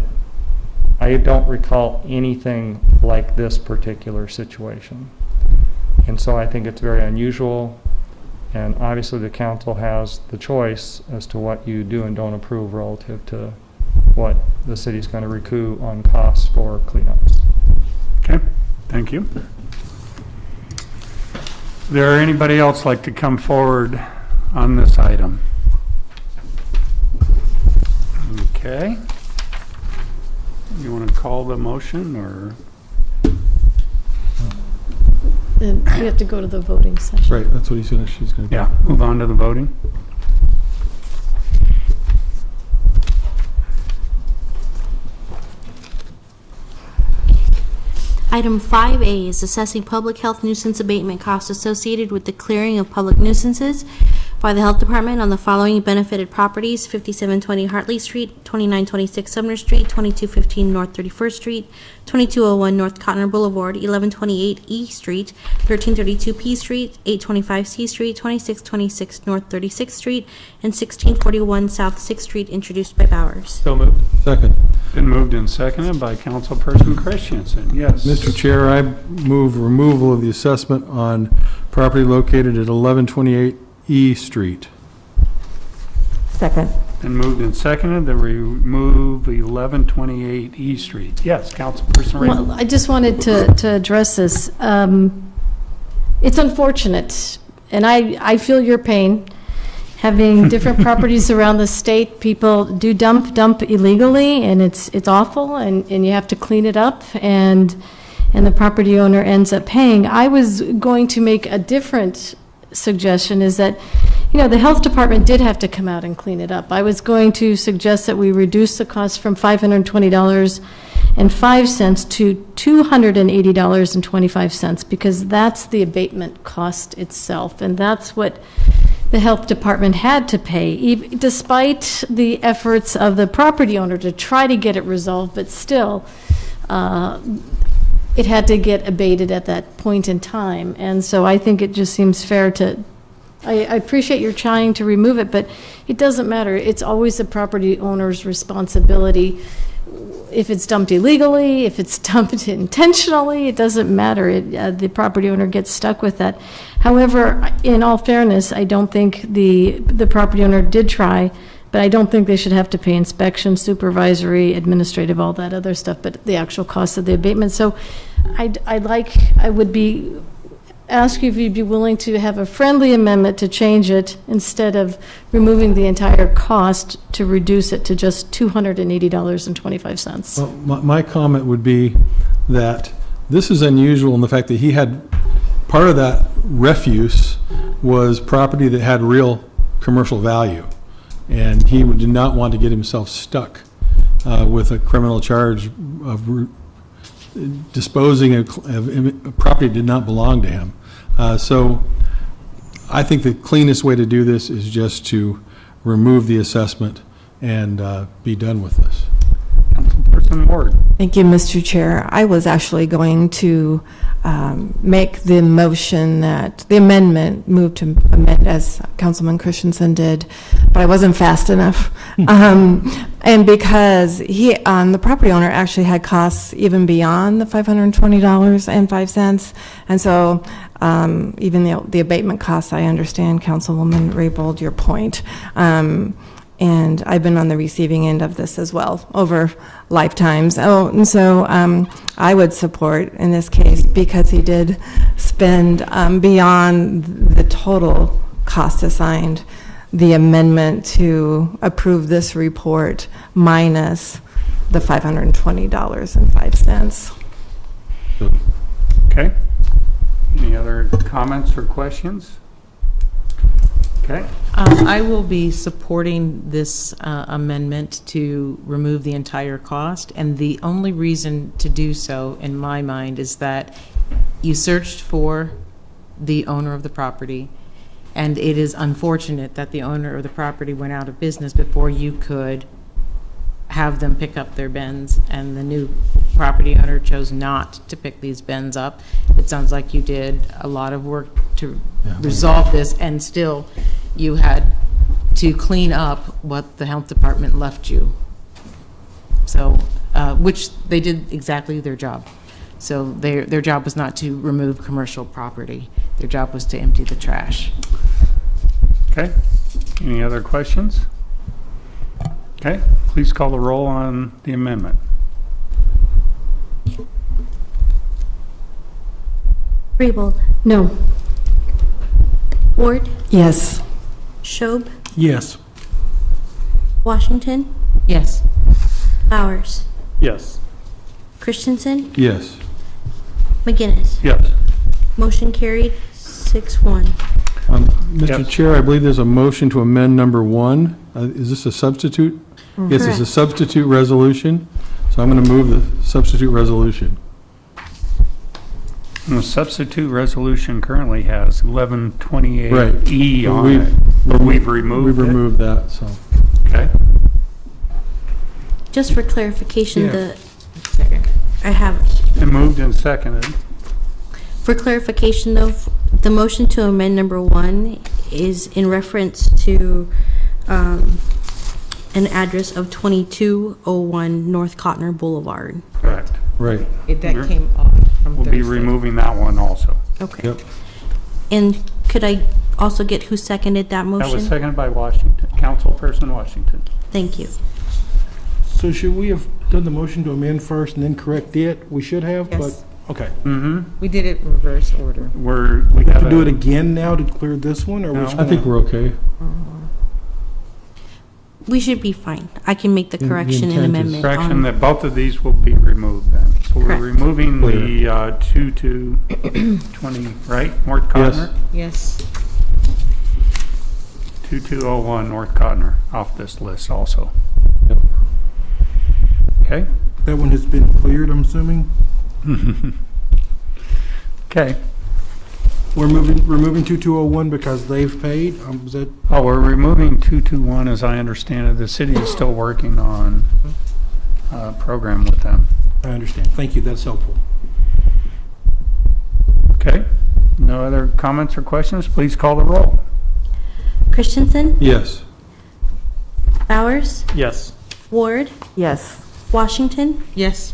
I don't recall anything like this particular situation. And so I think it's very unusual. And obviously the council has the choice as to what you do and don't approve relative to what the city's going to recoup on costs for cleanups. Okay, thank you. Is there anybody else like to come forward on this item? Okay. You want to call the motion, or? Then we have to go to the voting session. Right, that's what she's going to do. Yeah, move on to the voting. Item 5A is assessing public health nuisance abatement costs associated with the clearing of public nuisances by the Health Department on the following benefited properties: 5720 Hartley Street, 2926 Sumner Street, 2215 North 31st Street, 2201 North Cotner Boulevard, 1128 E Street, 1332 P Street, 825 C Street, 2626 North 36th Street, and 1641 South 6th Street, introduced by Bowers. So moved. Second. Been moved and seconded by Councilperson Christensen. Yes. Mr. Chair, I move removal of the assessment on property located at 1128 E Street. Second. Been moved and seconded to remove 1128 E Street. Yes, Councilperson Raymond. Well, I just wanted to address this. It's unfortunate, and I feel your pain. Having different properties around the state, people do dump illegally, and it's awful, and you have to clean it up, and the property owner ends up paying. I was going to make a different suggestion, is that, the health department did have to come out and clean it up. I was going to suggest that we reduce the cost from $520.05 to $280.25, because that's the abatement cost itself, and that's what the health department had to pay, despite the efforts of the property owner to try to get it resolved, but still, it had to get abated at that point in time. And so I think it just seems fair to, I appreciate you're trying to remove it, but it doesn't matter. It's always the property owner's responsibility. If it's dumped illegally, if it's dumped intentionally, it doesn't matter. The property owner gets stuck with that. However, in all fairness, I don't think the property owner did try, but I don't think they should have to pay inspection, supervisory, administrative, all that other stuff, but the actual cost of the abatement. So I would ask you if you'd be willing to have a friendly amendment to change it instead of removing the entire cost, to reduce it to just $280.25. Well, my comment would be that this is unusual in the fact that he had, part of that refuse was property that had real commercial value, and he did not want to get himself stuck with a criminal charge of disposing of property that did not belong to him. So I think the cleanest way to do this is just to remove the assessment and be done with this. Councilperson Ward. Thank you, Mr. Chair. I was actually going to make the motion that the amendment move to amend, as Councilman Christensen did, but I wasn't fast enough. And because the property owner actually had costs even beyond the $520.05, and so even the abatement costs, I understand, Councilwoman Raybold, your point. And I've been on the receiving end of this as well over lifetimes. And so I would support in this case, because he did spend beyond the total cost assigned, the amendment to approve this report minus the $520.05. Okay. Any other comments or questions? Okay. I will be supporting this amendment to remove the entire cost, and the only reason to do so, in my mind, is that you searched for the owner of the property, and it is unfortunate that the owner of the property went out of business before you could have them pick up their bins, and the new property owner chose not to pick these bins up. It sounds like you did a lot of work to resolve this, and still you had to clean up what the health department left you. So, which they did exactly their job. So their job was not to remove commercial property. Their job was to empty the trash. Okay. Any other questions? Okay. Please call the roll on the amendment. Raybold, No. Ward, Yes. Schob, Yes. Washington, Yes. Bowers, Yes. Christensen, Yes. McGinnis. Yes. Motion carried, 6-1. Mr. Yes. Chair, I believe there's a motion to amend number 1. Is this a substitute? Yes, it's a Correct. substitute resolution, so I'm going to move the substitute resolution. And the substitute resolution currently has 1128E Right. on We've- it. But we've removed We've it. removed that, so. Okay. Just for clarification, Yeah. I have, Been moved and seconded. for clarification though, the motion to amend number 1 is in reference to an address of 2201 North Cotner Boulevard. Correct. Right. That came off from We'll be removing that one also. Okay. Yep. And could I also get who seconded that motion? That was seconded by Washington, Councilperson Washington. Thank you. So should we have done the motion to amend first and then correct it? We should have, Yes. but, okay. Mm-hmm. We did it in reverse order. We have To do it again now to clear this one, or No. which I think one? we're okay. We should be fine. I can make the The correction and intent is- amendment. correction on- that both of these will be removed then. So we're Correct. removing the 2 to 20, right? North Yes. Cotner? Yes. 2201 North Cotner off this list also. Yep. Okay? That one has been cleared, I'm assuming? Okay. We're removing 2201 because they've paid? Is that, Oh, we're removing 221 as I understand it. The city is still working on a program with them. I understand. Thank you, that's helpful. Okay? No other comments or questions? Please call the roll. Christensen, Yes. Bowers, Yes. Ward, Yes. Washington, Yes.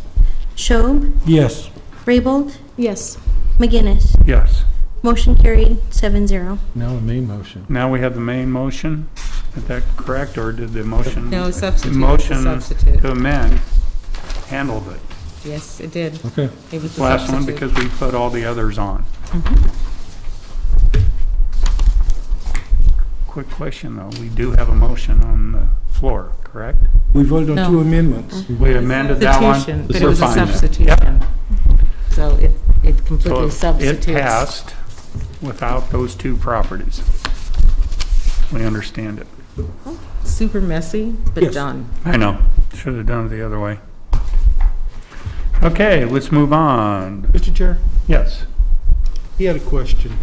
Schob, Yes. Raybold, Yes. McGinnis. Yes. Motion carried, 7-0. Now the main motion. Now we have the main motion. Is that correct, or did the motion? No, The substitute. motion Substitute. to amend handled it. Yes, it did. Okay. It was the Last one substitute. because we put all the others on. Quick question though, we do have a motion on the floor, correct? We voted on No. 2 amendments. We amended that one. Substitution, but it We're was a fine then. substitution. So it completely So it substitutes. passed without those 2 properties. We understand it. Super messy, but Yes. done. I know, should have done it the other way. Okay, let's move on. Mr. Chair, Yes. he had a question.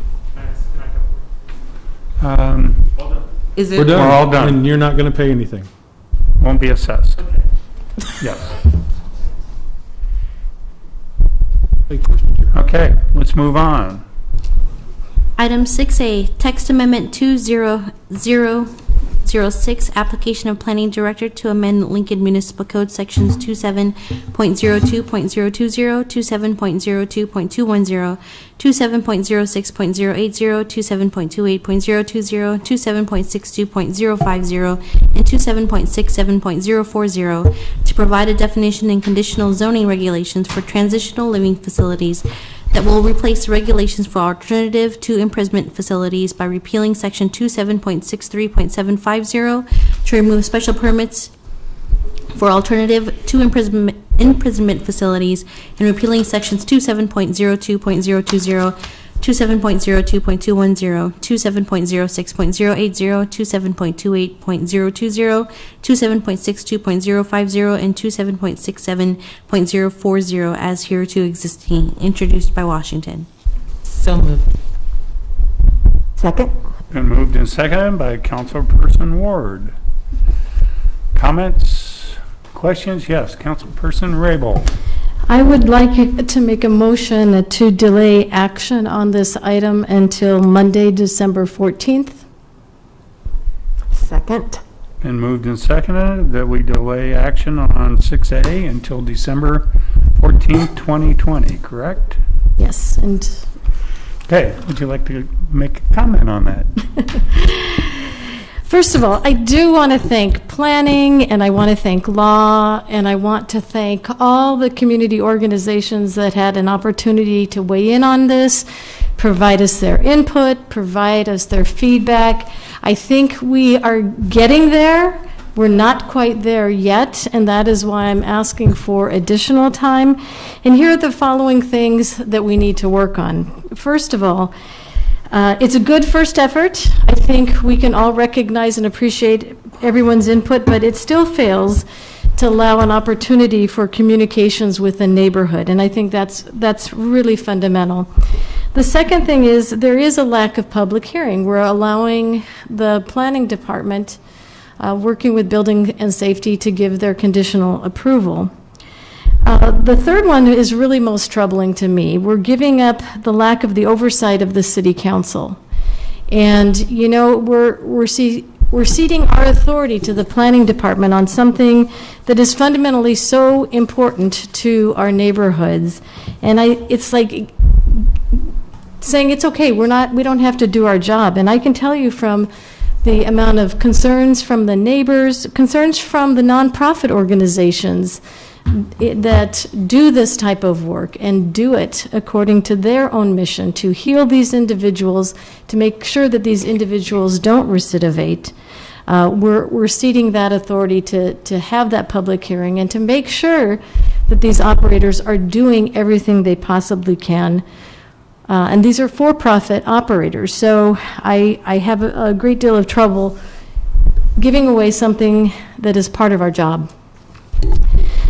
Is We're it? done. We're all done. And you're not going to pay anything. Won't be assessed. Yes. Thank you, Mr. Chair. Okay, let's move on. Item 6A, text amendment 20006, application of planning director to amend Lincoln Municipal Code sections 27.02.020, 27.02.210, 27.06.080, 27.28.020, 27.62.050, and 27.67.040 to provide a definition and conditional zoning regulations for transitional living facilities that will replace the regulations for alternative to imprisonment facilities by repealing section 27.63.750 to remove special permits for alternative to imprisonment facilities and repealing sections 27.02.020, 27.02.210, 27.06.080, 27.28.020, 27.62.050, and 27.67.040 as hereto existing, introduced by Washington. So moved. Second? Been moved and seconded by Councilperson Ward. Comments, questions? Yes, Councilperson Rabel. I would like to make a motion to delay action on this item until Monday, December 14th. Second? Been moved and seconded that we delay action on 6A until December 14th, 2020, correct? Yes, and Okay, would you like to make a comment on that? first of all, I do want to thank planning, and I want to thank law, and I want to thank all the community organizations that had an opportunity to weigh in on this, provide us their input, provide us their feedback. I think we are getting there. We're not quite there yet, and that is why I'm asking for additional time. And here are the following things that we need to work on. First of all, it's a good first effort. I think we can all recognize and appreciate everyone's input, but it still fails to allow an opportunity for communications with the neighborhood, and I think that's really fundamental. The second thing is there is a lack of public hearing. We're allowing the planning department, working with building and safety, to give their conditional approval. The third one is really most troubling to me. We're giving up the lack of the oversight of the city council. And, you know, we're ceding our authority to the planning department on something that is fundamentally so important to our neighborhoods. And it's like saying it's okay, we don't have to do our job. And I can tell you from the amount of concerns from the neighbors, concerns from the nonprofit organizations that do this type of work and do it according to their own mission to heal these individuals, to make sure that these individuals don't recidivate. We're ceding that authority to have that public hearing and to make sure that these operators are doing everything they possibly can. And these are for-profit operators, so I have a great deal of trouble giving away something that is part of our job.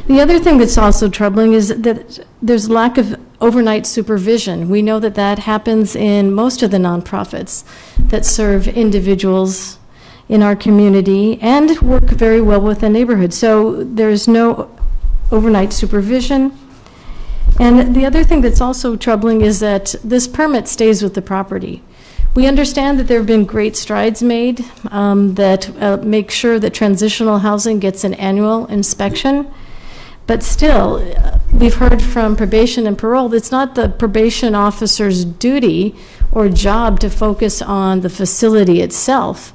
The other thing that's also troubling is that there's lack of overnight supervision. We know that that happens in most of the nonprofits that serve individuals in our community and work very well with the neighborhood. So there's no overnight supervision. And the other thing that's also troubling is that this permit stays with the property. We understand that there have been great strides made that make sure that transitional housing gets an annual inspection. But still, we've heard from probation and parole, that it's not the probation officer's duty or job to focus on the facility itself,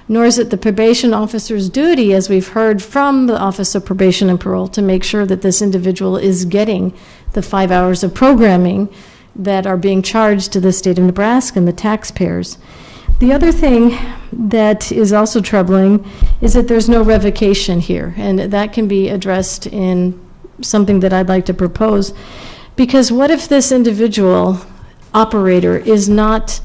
nor is it the probation officer's duty, as we've heard from the Office of Probation and Parole, to make sure that this individual is getting the 5 hours of programming that are being charged to the state of Nebraska and the taxpayers. The other thing that is also troubling is that there's no revocation here, and that can be addressed in something that I'd like to propose. Because what if this individual operator is not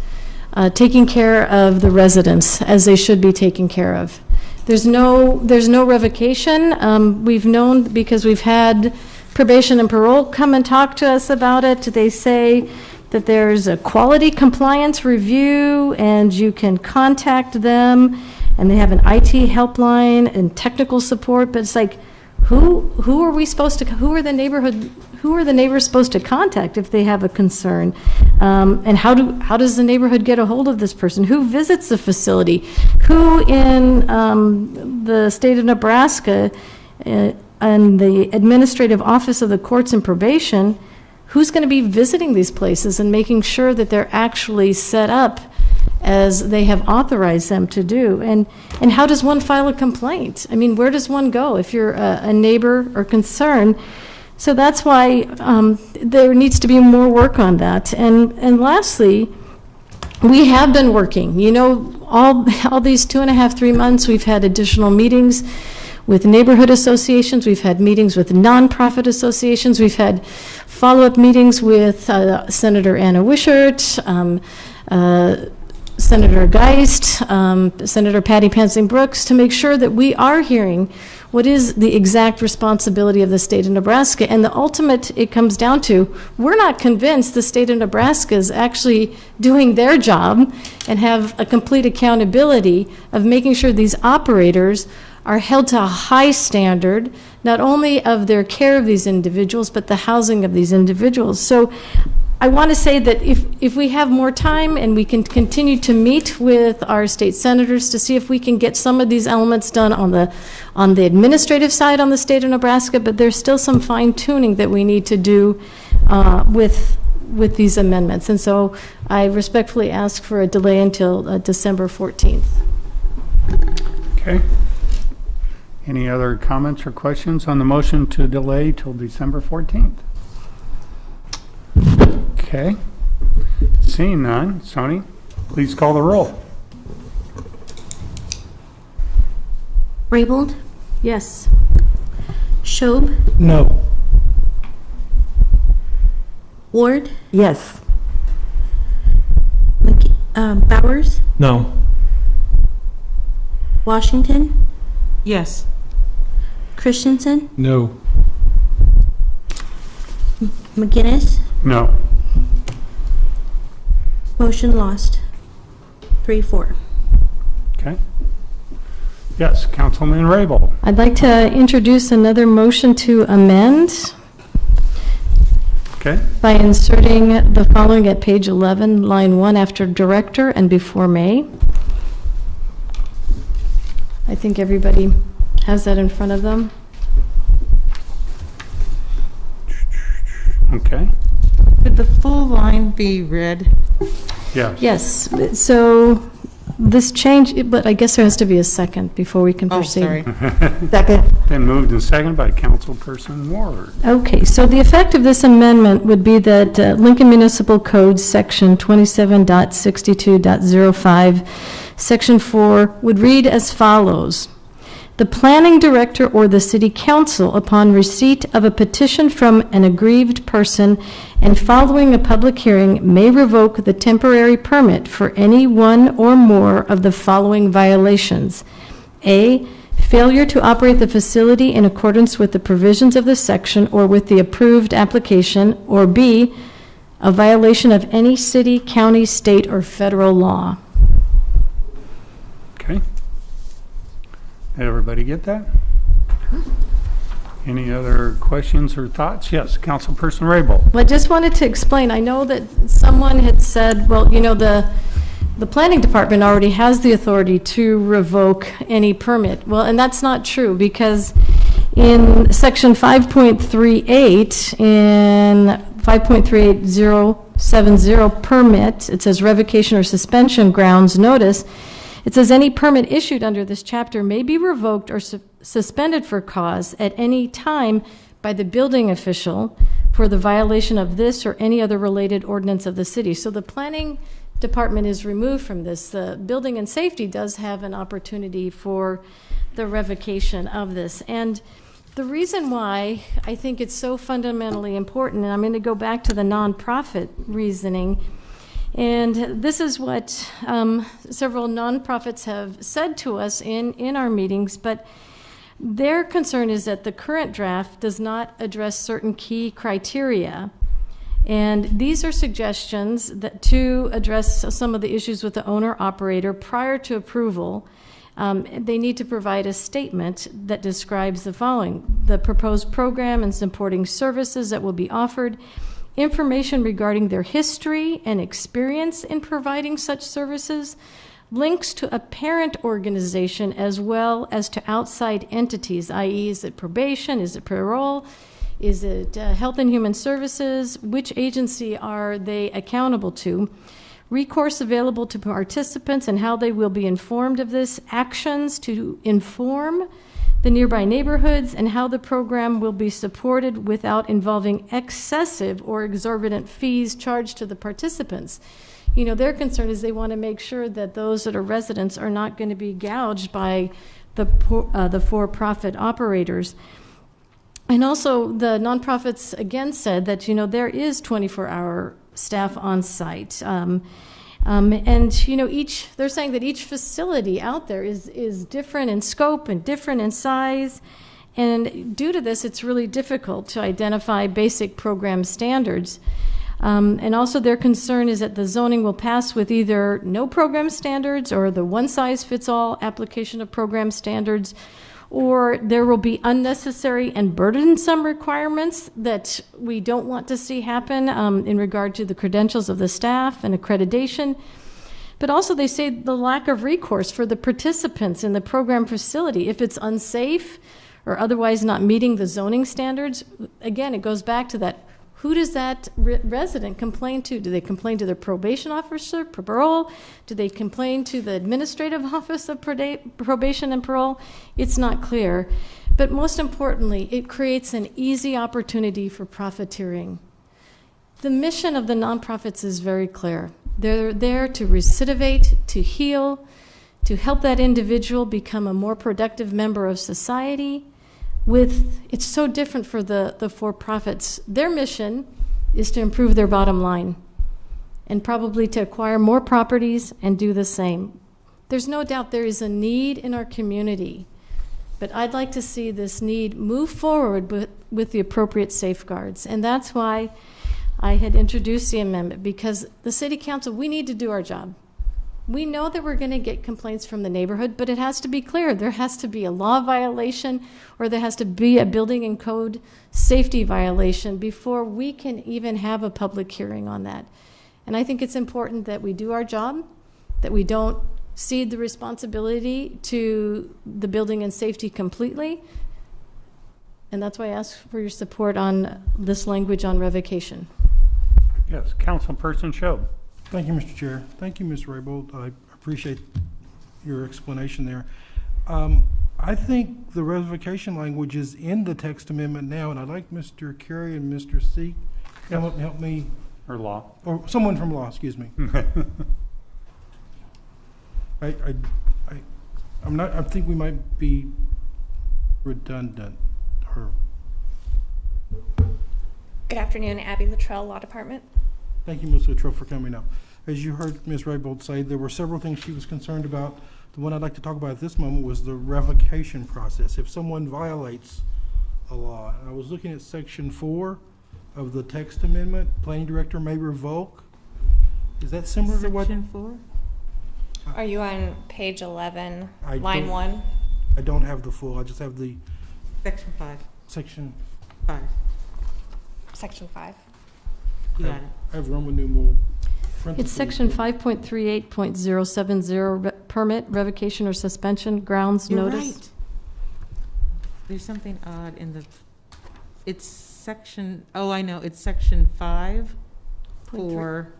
taking care of the residents as they should be taken care of? There's no revocation. We've known, because we've had probation and parole come and talk to us about it. They say that there's a quality compliance review and you can contact them, and they have an IT helpline and technical support, but it's like, who are we supposed to, who are the neighbors supposed to contact if they have a concern? And how does the neighborhood get a hold of this person? Who visits the facility? Who in the state of Nebraska and the Administrative Office of the Courts and Probation, who's going to be visiting these places and making sure that they're actually set up as they have authorized them to do? And how does one file a complaint? I mean, where does one go if you're a neighbor or concerned So that's why there needs to be more work on that. And lastly, we have been working. You know, all these 2.5, 3 months, we've had additional meetings with neighborhood associations. We've had meetings with nonprofit associations. We've had follow-up meetings with Senator Anna Wishart, Senator Geist, Senator Patty Pansing Brooks, to make sure that we are hearing what is the exact responsibility of the state of Nebraska. And the ultimate it comes down to, we're not convinced the state of Nebraska is actually doing their job and have a complete accountability of making sure these operators are held to a high standard, not only of their care of these individuals, but the housing of these individuals. So I want to say that if we have more time and we can continue to meet with our state senators to see if we can get some of these elements done on the administrative side on the state of Nebraska, but there's still some fine tuning that we need to do with these amendments. And so I respectfully ask for a delay until December 14th. Okay. Any other comments or questions on the motion to delay till December 14th? Okay. Seeing none, Sony, please call the roll. Raybold, Yes. Schob, No. Ward, Yes. Bowers, No. Washington, Yes. Christensen, No. McGinnis. No. Motion lost. 3-4. Okay. Yes, Councilman Raybold. I'd like to introduce another motion to amend Okay. by inserting the following at page 11, line 1, after director and before may. I think everybody has that in front of them. Okay. Could the full line be read? Yes. Yes, so this change, but I guess there has to be a second before we can Oh, proceed. sorry. Second. Been moved and seconded by Councilperson Ward. Okay, so the effect of this amendment would be that Lincoln Municipal Code, Section 27.62.05, Section 4, would read as follows. The planning director or the city council, upon receipt of a petition from an aggrieved person and following a public hearing, may revoke the temporary permit for any one or more of the following violations. A, failure to operate the facility in accordance with the provisions of this section or with the approved application, or B, a violation of any city, county, state, or federal law. Okay. Did everybody get that? Any other questions or thoughts? Yes, Councilperson Raybold. Well, I just wanted to explain, I know that someone had said, well, you know, the planning department already has the authority to revoke any permit. Well, and that's not true, because in section 5.38, in 5.38070 permit, it says revocation or suspension grounds notice. It says any permit issued under this chapter may be revoked or suspended for cause at any time by the building official for the violation of this or any other related ordinance of the city. So the planning department is removed from this. The building and safety does have an opportunity for the revocation of this. And the reason why I think it's so fundamentally important, and I'm going to go back to the nonprofit reasoning, and this is what several nonprofits have said to us in our meetings, but their concern is that the current draft does not address certain key criteria. And these are suggestions that to address some of the issues with the owner-operator prior to approval. They need to provide a statement that describes the following: the proposed program and supporting services that will be offered, information regarding their history and experience in providing such services, links to a parent organization as well as to outside entities, i.e. is it probation, is it parole, is it health and human services, which agency are they accountable to, recourse available to participants and how they will be informed of this, actions to inform the nearby neighborhoods, and how the program will be supported without involving excessive or exorbitant fees charged to the participants. You know, their concern is they want to make sure that those that are residents are not going to be gouged by the for-profit operators. And also, the nonprofits again said that, you know, there is 24-hour staff on site. And, you know, they're saying that each facility out there is different in scope and different in size. And due to this, it's really difficult to identify basic program standards. And also their concern is that the zoning will pass with either no program standards or the one-size-fits-all application of program standards, or there will be unnecessary and burdensome requirements that we don't want to see happen in regard to the credentials of the staff and accreditation. But also they say the lack of recourse for the participants in the program facility. If it's unsafe or otherwise not meeting the zoning standards, again, it goes back to that. Who does that resident complain to? Do they complain to their probation officer, parole? Do they complain to the administrative office of probation and parole? It's not clear. But most importantly, it creates an easy opportunity for profiteering. The mission of the nonprofits is very clear. They're there to recidivate, to heal, to help that individual become a more productive member of society. It's so different for the for-profits. Their mission is to improve their bottom line and probably to acquire more properties and do the same. There's no doubt there is a need in our community, but I'd like to see this need move forward with the appropriate safeguards. And that's why I had introduced the amendment, because the City Council, we need to do our job. We know that we're going to get complaints from the neighborhood, but it has to be clear. There has to be a law violation, or there has to be a building and code safety violation before we can even have a public hearing on that. And I think it's important that we do our job, that we don't cede the responsibility to the building and safety completely. And that's why I ask for your support on this language on revocation. Yes, Councilperson Shob. Thank you, Mr. Chair. Thank you, Ms. Raybold. I appreciate your explanation there. I think the revocation language is in the text amendment now, and I'd like Mr. Carey and Mr. C. help me. Or law. Or someone from law, excuse me. I think we might be redundant. Good afternoon, Abby Luttrell, Law Department. Thank you, Ms. Luttrell, for coming up. As you heard Ms. Raybold say, there were several things she was concerned about. The one I'd like to talk about at this moment was the revocation process. If someone violates a law, and I was looking at section 4 of the text amendment, planning director may revoke. Is that similar to what? Section 4? Are you on page 11, I line don't- 1? I don't have the full, I just have the Section 5. section. 5. Section 5. You got it. I have Roman numeral. It's section 5.38.070, permit, revocation, or suspension, grounds, You're notice. right. There's something odd in it's section, I know, it's section 5 for,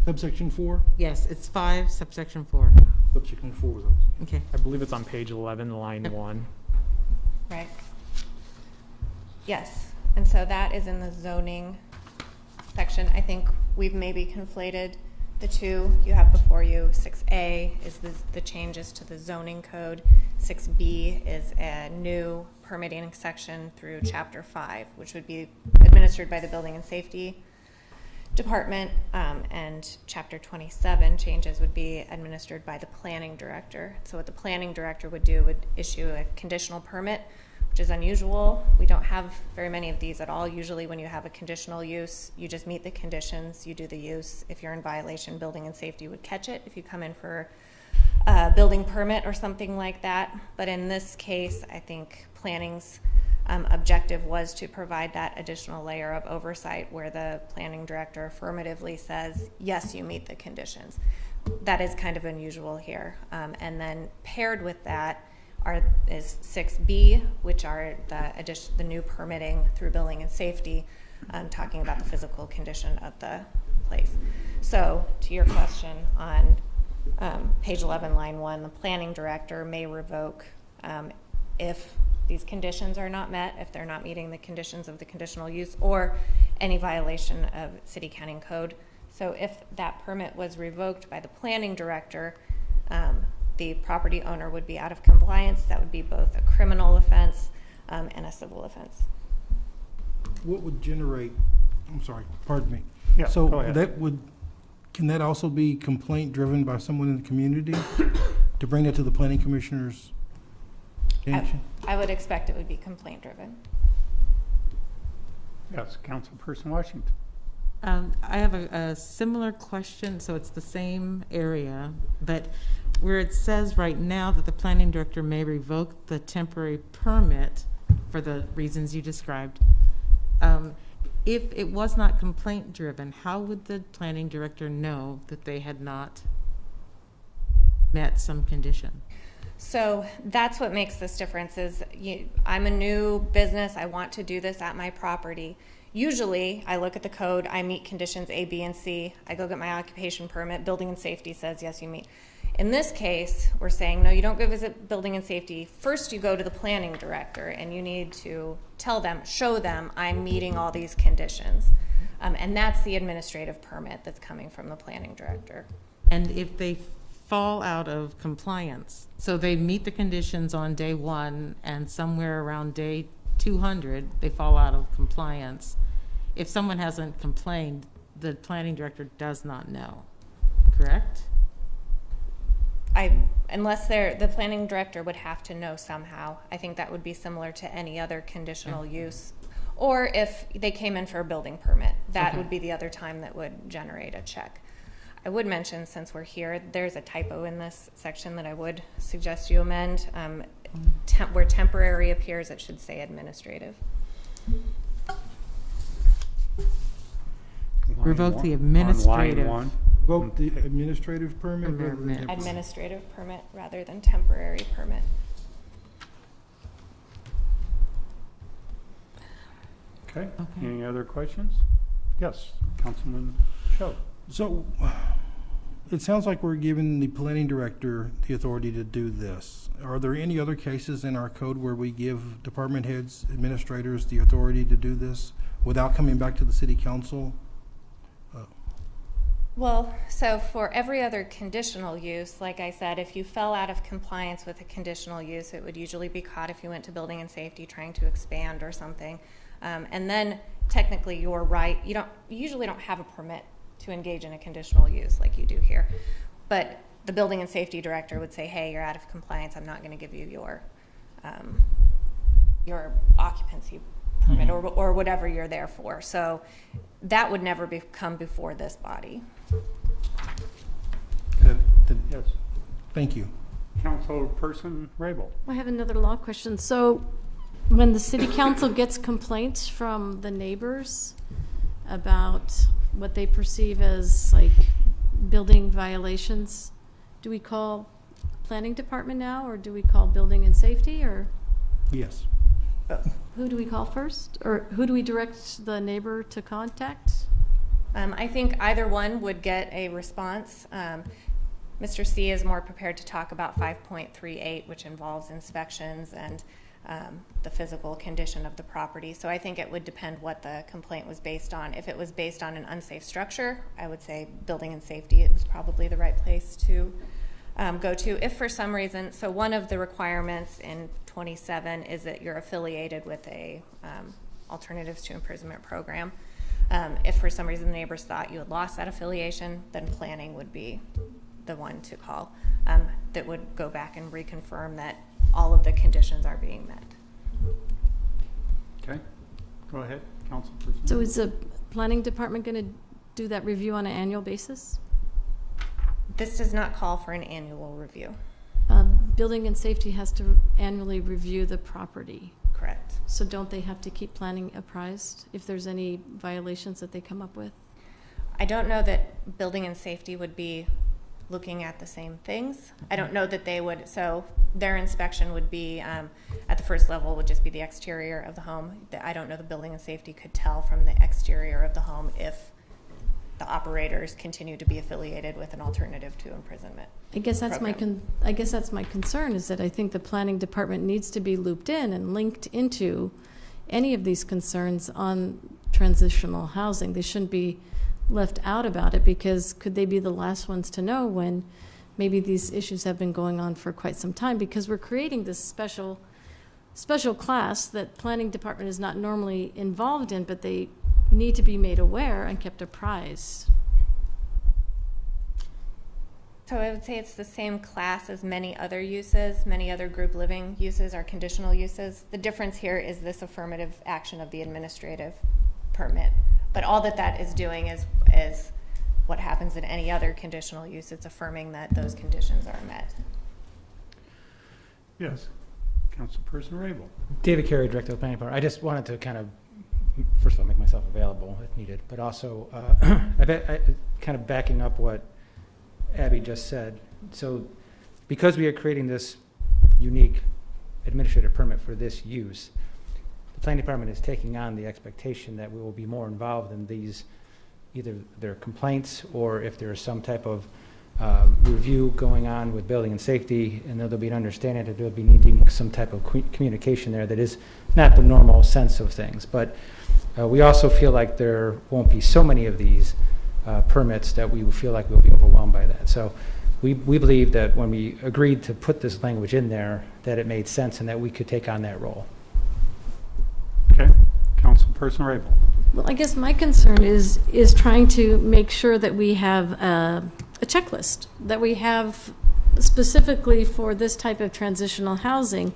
Subsection 4? yes, it's 5, subsection 4. Subsection 4 was Okay. I believe it's on page 11, line 1. Right. Yes, and so that is in the zoning section. I think we've maybe conflated the two you have before you. 6A is the changes to the zoning code. 6B is a new permitting section through Chapter 5, which would be administered by the Building and Safety Department, and Chapter 27 changes would be administered by the Planning Director. So what the Planning Director would do would issue a conditional permit, which is unusual. We don't have very many of these at all. Usually when you have a conditional use, you just meet the conditions, you do the use. If you're in violation, Building and Safety would catch it if you come in for a building permit or something like that. But in this case, I think planning's objective was to provide that additional layer of oversight where the Planning Director affirmatively says, yes, you meet the conditions. That is kind of unusual here. And then paired with that is 6B, which are the new permitting through Building and Safety, talking about the physical condition of the place. So to your question on page 11, line 1, the Planning Director may revoke if these conditions are not met, if they're not meeting the conditions of the conditional use, or any violation of city county code. So if that permit was revoked by the planning director, the property owner would be out of compliance. That would be both a criminal offense and a civil offense. What would generate, I'm sorry, pardon me. Yeah, So go ahead. can that also be complaint driven by someone in the community to bring that to the planning commissioner's attention? I would expect it would be complaint driven. Yes, Councilperson Washington. I have a similar question, so it's the same area, but where it says right now that the planning director may revoke the temporary permit for the reasons you described, if it was not complaint driven, how would the planning director know that they had not met some condition? So that's what makes this difference is I'm a new business. I want to do this at my property. Usually I look at the code, I meet conditions A, B, and C. I go get my occupation permit. Building and safety says, yes, you meet. In this case, we're saying, no, you don't go visit building and safety. First, you go to the planning director and you need to tell them, show them I'm meeting all these conditions. And that's the administrative permit that's coming from the planning director. And if they fall out of compliance, so they meet the conditions on day 1 and somewhere around day 200, they fall out of compliance. If someone hasn't complained, the planning director does not know, correct? Unless the planning director would have to know somehow. I think that would be similar to any other conditional use. Or if they came in for a building permit, that would be the other time that would generate a check. I would mention, since we're here, there's a typo in this section that I would suggest you amend. Where temporary appears, it should say administrative. Revoke the administrative. On line 1. Revoke the administrative permit? Administrative permit rather than temporary permit. Okay. Any other questions? Yes, Councilman Cho. So it sounds like we're giving the planning director the authority to do this. Are there any other cases in our code where we give department heads, administrators the authority to do this without coming back to the city council? Well, so for every other conditional use, like I said, if you fell out of compliance with a conditional use, it would usually be caught if you went to building and safety trying to expand or something. And then technically you're right. You usually don't have a permit to engage in a conditional use like you do here. But the building and safety director would say, hey, you're out of compliance. I'm not going to give you your occupancy permit or whatever you're there for. So that would never come before this body. Yes. Thank you. Councilperson Rabel. I have another law question. So when the city council gets complaints from the neighbors about what they perceive as like building violations, do we call planning department now, or do we call building and safety, or? Yes. Who do we call first, or who do we direct the neighbor to contact? I think either one would get a response. Mr. C is more prepared to talk about 5.38, which involves inspections and the physical condition of the property. So I think it would depend what the complaint was based on. If it was based on an unsafe structure, I would say building and safety is probably the right place to go to. If for some reason, so one of the requirements in 27 is that you're affiliated with a Alternatives to Imprisonment program. If for some reason the neighbors thought you had lost that affiliation, then planning would be the one to call that would go back and reconfirm that all of the conditions are being met. Okay. Go ahead, Councilperson. So is the planning department going to do that review on an annual basis? This does not call for an annual review. Building and safety has to annually review the property. Correct. So don't they have to keep planning apprised if there's any violations that they come up with? I don't know that building and safety would be looking at the same things. I don't know that they would, so their inspection would be at the first level would just be the exterior of the home. I don't know the building and safety could tell from the exterior of the home if the operators continue to be affiliated with an alternative to imprisonment. I guess that's program. I guess that's my concern, is that I think the planning department needs to be looped in and linked into any of these concerns on transitional housing. They shouldn't be left out about it, because could they be the last ones to know when maybe these issues have been going on for quite some time? Because we're creating this special class that planning department is not normally involved in, but they need to be made aware and kept apprised. So I would say it's the same class as many other uses. Many other group living uses are conditional uses. The difference here is this affirmative action of the administrative permit. But all that is doing is what happens in any other conditional use. It's affirming that those conditions are met. Yes. Councilperson Rabel. David Carey, Director of the Planning Department. I just wanted to kind of, first of all, make myself available if needed, but also kind of backing up what Abby just said. So because we are creating this unique administrative permit for this use, the Planning Department is taking on the expectation that we will be more involved in these, either their complaints or if there is some type of review going on with building and safety, and there'll be an understanding that they'll be needing some type of communication there that is not the normal sense of things. But we also feel like there won't be so many of these permits that we will feel like we'll be overwhelmed by that. So we believe that when we agreed to put this language in there, that it made sense and that we could take on that role. Okay. Councilperson Rabel. Well, I guess my concern is trying to make sure that we have a checklist, that we have specifically for this type of transitional housing.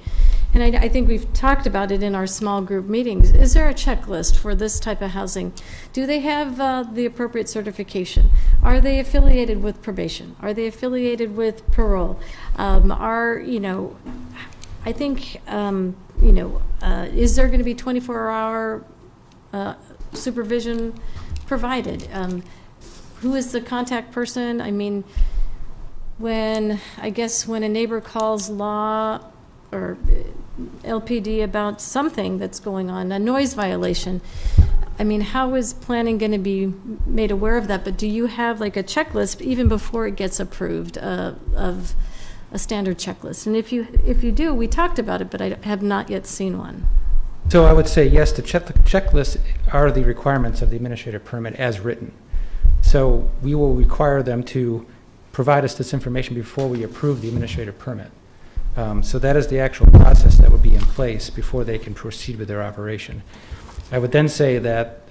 And I think we've talked about it in our small group meetings. Is there a checklist for this type of housing? Do they have the appropriate certification? Are they affiliated with probation? Are they affiliated with parole? I think, is there going to be 24-hour supervision provided? Who is the contact person? I mean, when a neighbor calls law or LPD about something that's going on, a noise violation, I mean, how is planning going to be made aware of that? But do you have like a checklist even before it gets approved of a standard checklist? And if you do, we talked about it, but I have not yet seen one. So I would say yes, the checklists are the requirements of the administrative permit as written. So we will require them to provide us this information before we approve the administrative permit. So that is the actual process that would be in place before they can proceed with their operation. I would then say that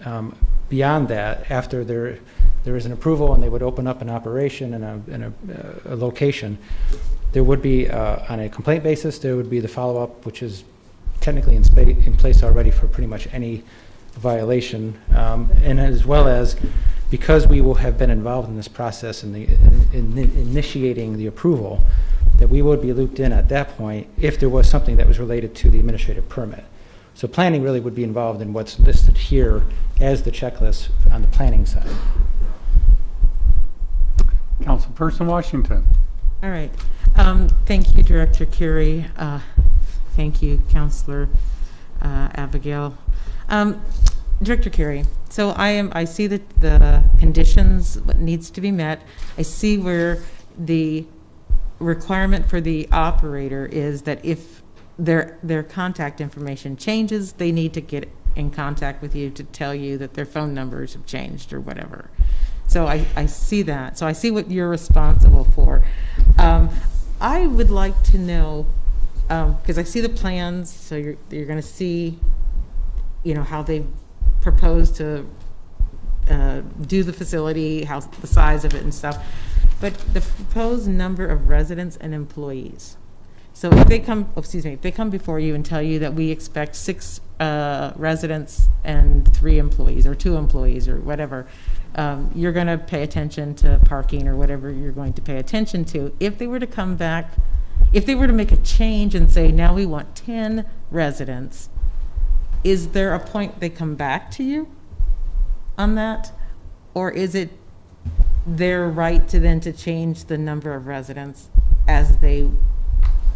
beyond that, after there is an approval and they would open up an operation in a location, there would be, on a complaint basis, there would be the follow-up, which is technically in place already for pretty much any violation, and as well as, because we will have been involved in this process in initiating the approval, that we would be looped in at that point if there was something that was related to the administrative permit. So planning really would be involved in what's listed here as the checklist on the planning side. Councilperson Washington. All right. Thank you, Director Curie. Thank you, Councilor Abigail. Director Curie, so I see that the conditions, what needs to be met. I see where the requirement for the operator is that if their contact information changes, they need to get in contact with you to tell you that their phone numbers have changed or whatever. So I see that. So I see what you're responsible for. I would like to know, because I see the plans, so you're going to see, how they propose to do the facility, how the size of it and stuff. But the proposed number of residents and employees. So if they come before you and tell you that we expect 6 residents and 3 employees or 2 employees or whatever, you're going to pay attention to parking or whatever you're going to pay attention to. If they were to come back, if they were to make a change and say, now we want 10 residents, is there a point they come back to you on that? Or is it their right to then to change the number of residents as they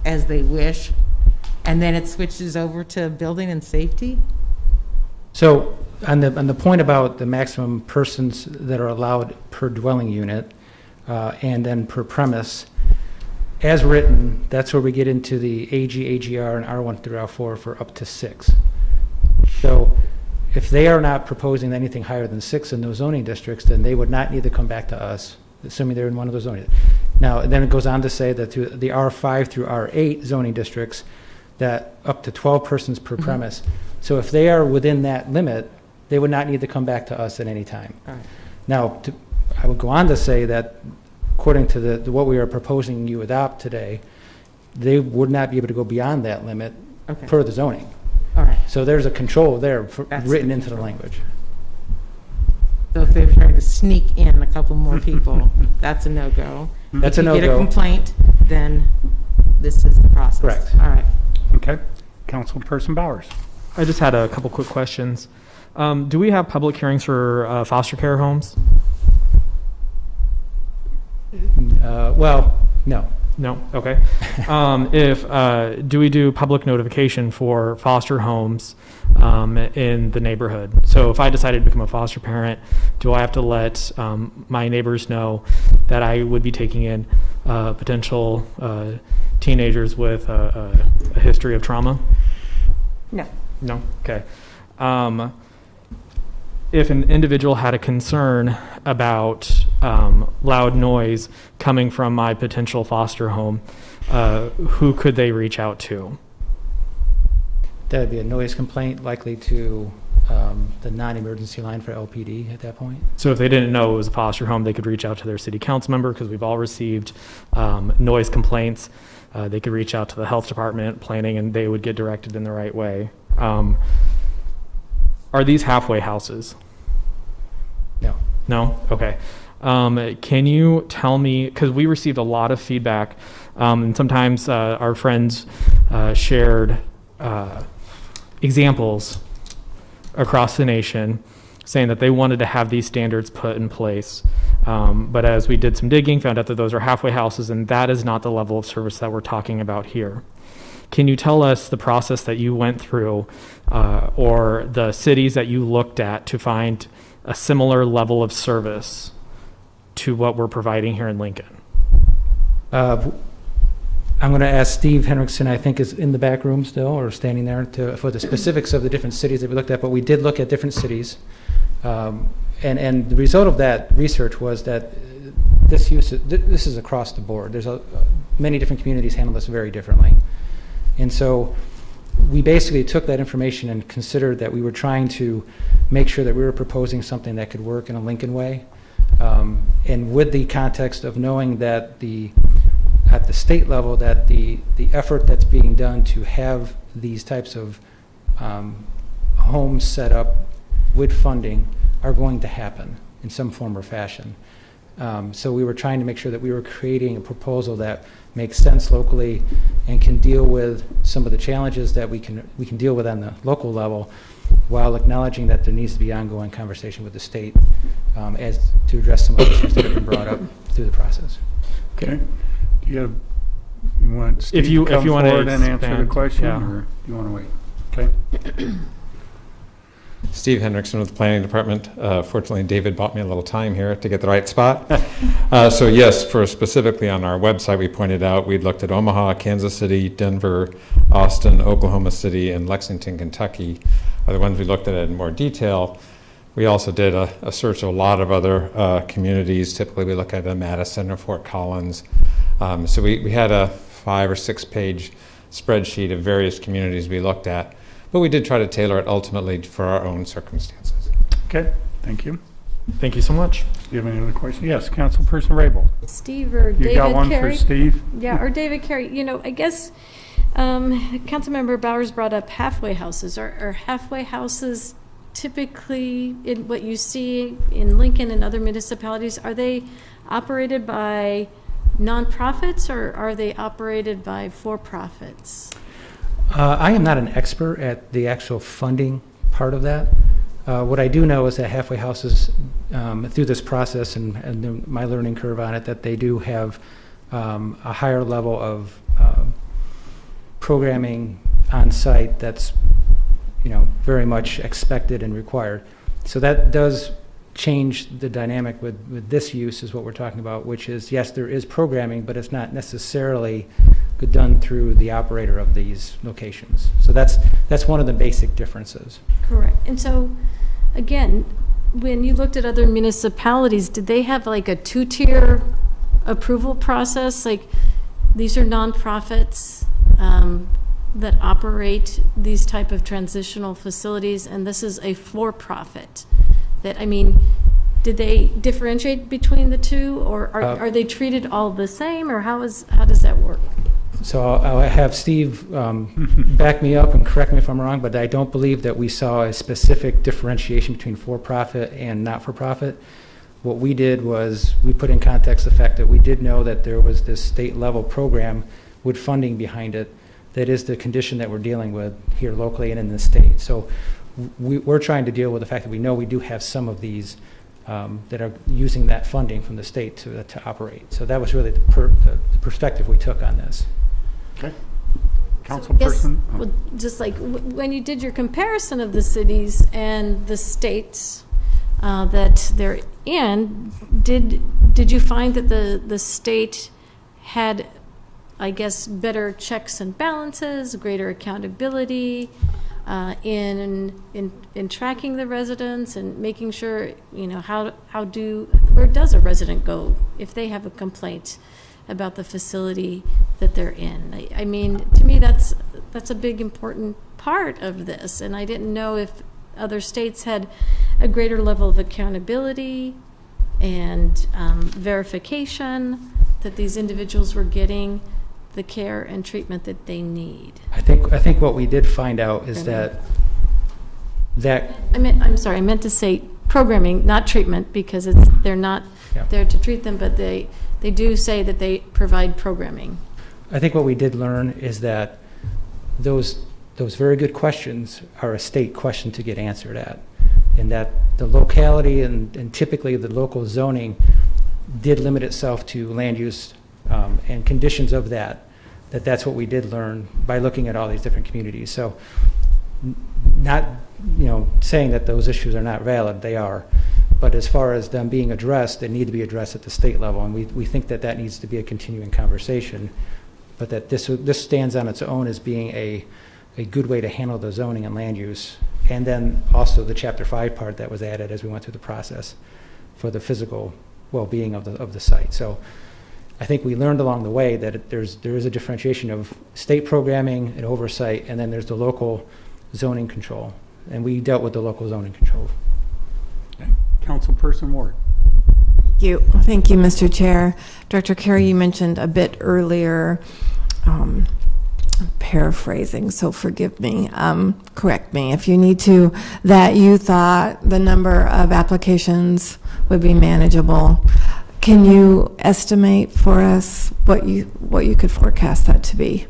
wish, and then it switches over to building and safety? So On the point about the maximum persons that are allowed per dwelling unit, and then per premise, as written, that's where we get into the AG, AGR, and R1 through R4 for up to 6. So if they are not proposing anything higher than 6 in those zoning districts, then they would not need to come back to us, assuming they're in one of those zoning. Now, then it goes on to say that through the R5 through R8 zoning districts, that up to 12 persons per premise. So if they are within that limit, they would not need to come back to us at any time. All right. Now, I would go on to say that according to what we are proposing you adopt today, they would not be able to go beyond that limit Okay. per the zoning. All right. So there's a control there That's written the into the control. language. So if they're trying to sneak in a couple more people, that's a no-go. That's a If you get a no-go. complaint, then this is the process. Correct. All right. Okay. Councilperson Bowers. I just had a couple quick questions. Do we have public hearings for foster care homes? Well, no. No? Okay. Do we do public notification for foster homes in the neighborhood? So if I decided to become a foster parent, do I have to let my neighbors know that I would be taking in potential teenagers with a history of trauma? No. No? Okay. If an individual had a concern about loud noise coming from my potential foster home, who could they reach out to? That would be a noise complaint, likely to the non-emergency line for LPD at that point. So if they didn't know it was a foster home, they could reach out to their city council member, because we've all received noise complaints. They could reach out to the health department, planning, and they would get directed in the right way. Are these halfway houses? No. No? Okay. Can you tell me, because we received a lot of feedback, and sometimes our friends shared examples across the nation saying that they wanted to have these standards put in place. But as we did some digging, found out that those are halfway houses, and that is not the level of service that we're talking about here. Can you tell us the process that you went through or the cities that you looked at to find a similar level of service to what we're providing here in Lincoln? I'm going to ask Steve Henriksen, I think is in the back room still, or standing there, for the specifics of the different cities that we looked at, but we did look at different cities. And the result of that research was that this is across the board. There's many different communities handle this very differently. And so we basically took that information and considered that we were trying to make sure that we were proposing something that could work in a Lincoln way. And with the context of knowing that at the state level, that the effort that's being done to have these types of homes set up with funding are going to happen in some form or fashion. So we were trying to make sure that we were creating a proposal that makes sense locally and can deal with some of the challenges that we can deal with on the local level, while acknowledging that there needs to be ongoing conversation with the state as to address some of the issues that have been brought up through the process. Okay. Do you want Steve you to come want to forward and answer the expand, question, yeah. or do you want to wait? Okay. Steve Henriksen with the Planning Department. Fortunately, David bought me a little time here to get the right spot. So yes, for specifically on our website, we pointed out we'd looked at Omaha, Kansas City, Denver, Austin, Oklahoma City, and Lexington, Kentucky are the ones we looked at in more detail. We also did a search of a lot of other communities. Typically, we look at Madison or Fort Collins. So we had a 5 or 6 page spreadsheet of various communities we looked at. But we did try to tailor it ultimately for our own circumstances. Okay, thank you. Thank you so much. Do you have any other questions? Yes, Councilperson Rabel. Steve or David You got one Carey? for Steve? Yeah, or David Carey. You know, I guess Councilmember Bowers brought up halfway houses. Are halfway houses typically, in what you see in Lincoln and other municipalities, are they operated by nonprofits or are they operated by for-profits? I am not an expert at the actual funding part of that. What I do know is that halfway houses, through this process and my learning curve on it, that they do have a higher level of programming on site that's very much expected and required. So that does change the dynamic with this use is what we're talking about, which is, yes, there is programming, but it's not necessarily done through the operator of these locations. So that's one of the basic differences. Correct. And so, again, when you looked at other municipalities, did they have like a two-tier approval process? Like, these are nonprofits that operate these type of transitional facilities, and this is a for-profit. Did they differentiate between the two, or are they treated all the same, or how does that work? So I'll have Steve back me up and correct me if I'm wrong, but I don't believe that we saw a specific differentiation between for-profit and not-for-profit. What we did was we put in context the fact that we did know that there was this state-level program with funding behind it that is the condition that we're dealing with here locally and in the state. So we're trying to deal with the fact that we know we do have some of these that are using that funding from the state to operate. So that was really the perspective we took on this. Okay. Councilperson? Well, just like when you did your comparison of the cities and the states that they're in, did you find that the state had, I guess, better checks and balances, greater accountability in tracking the residents and making sure, where does a resident go if they have a complaint about the facility that they're in? To me, that's a big important part of this, and I didn't know if other states had a greater level of accountability and verification that these individuals were getting the care and treatment that they need. I think what we did find out is that I meant to say programming, not treatment, because they're not there to treat them, but they do say that they provide programming. I think what we did learn is that those very good questions are a state question to get answered at, and that the locality and typically the local zoning did limit itself to land use and conditions of that's what we did learn by looking at all these different communities. So not saying that those issues are not valid, they are, but as far as them being addressed, they need to be addressed at the state level, and we think that needs to be a continuing conversation, but that this stands on its own as being a good way to handle the zoning and land use, and then also the Chapter 5 part that was added as we went through the process for the physical well-being of the site. So I think we learned along the way that there is a differentiation of state programming and oversight, and then there's the local zoning control, and we dealt with the local zoning control. Okay. Councilperson Ward. Thank you, Mr. Chair. Director Carey, you mentioned a bit earlier, paraphrasing, so forgive me, correct me if you need to, that you thought the number of applications would be manageable. Can you estimate for us what you could forecast that to be?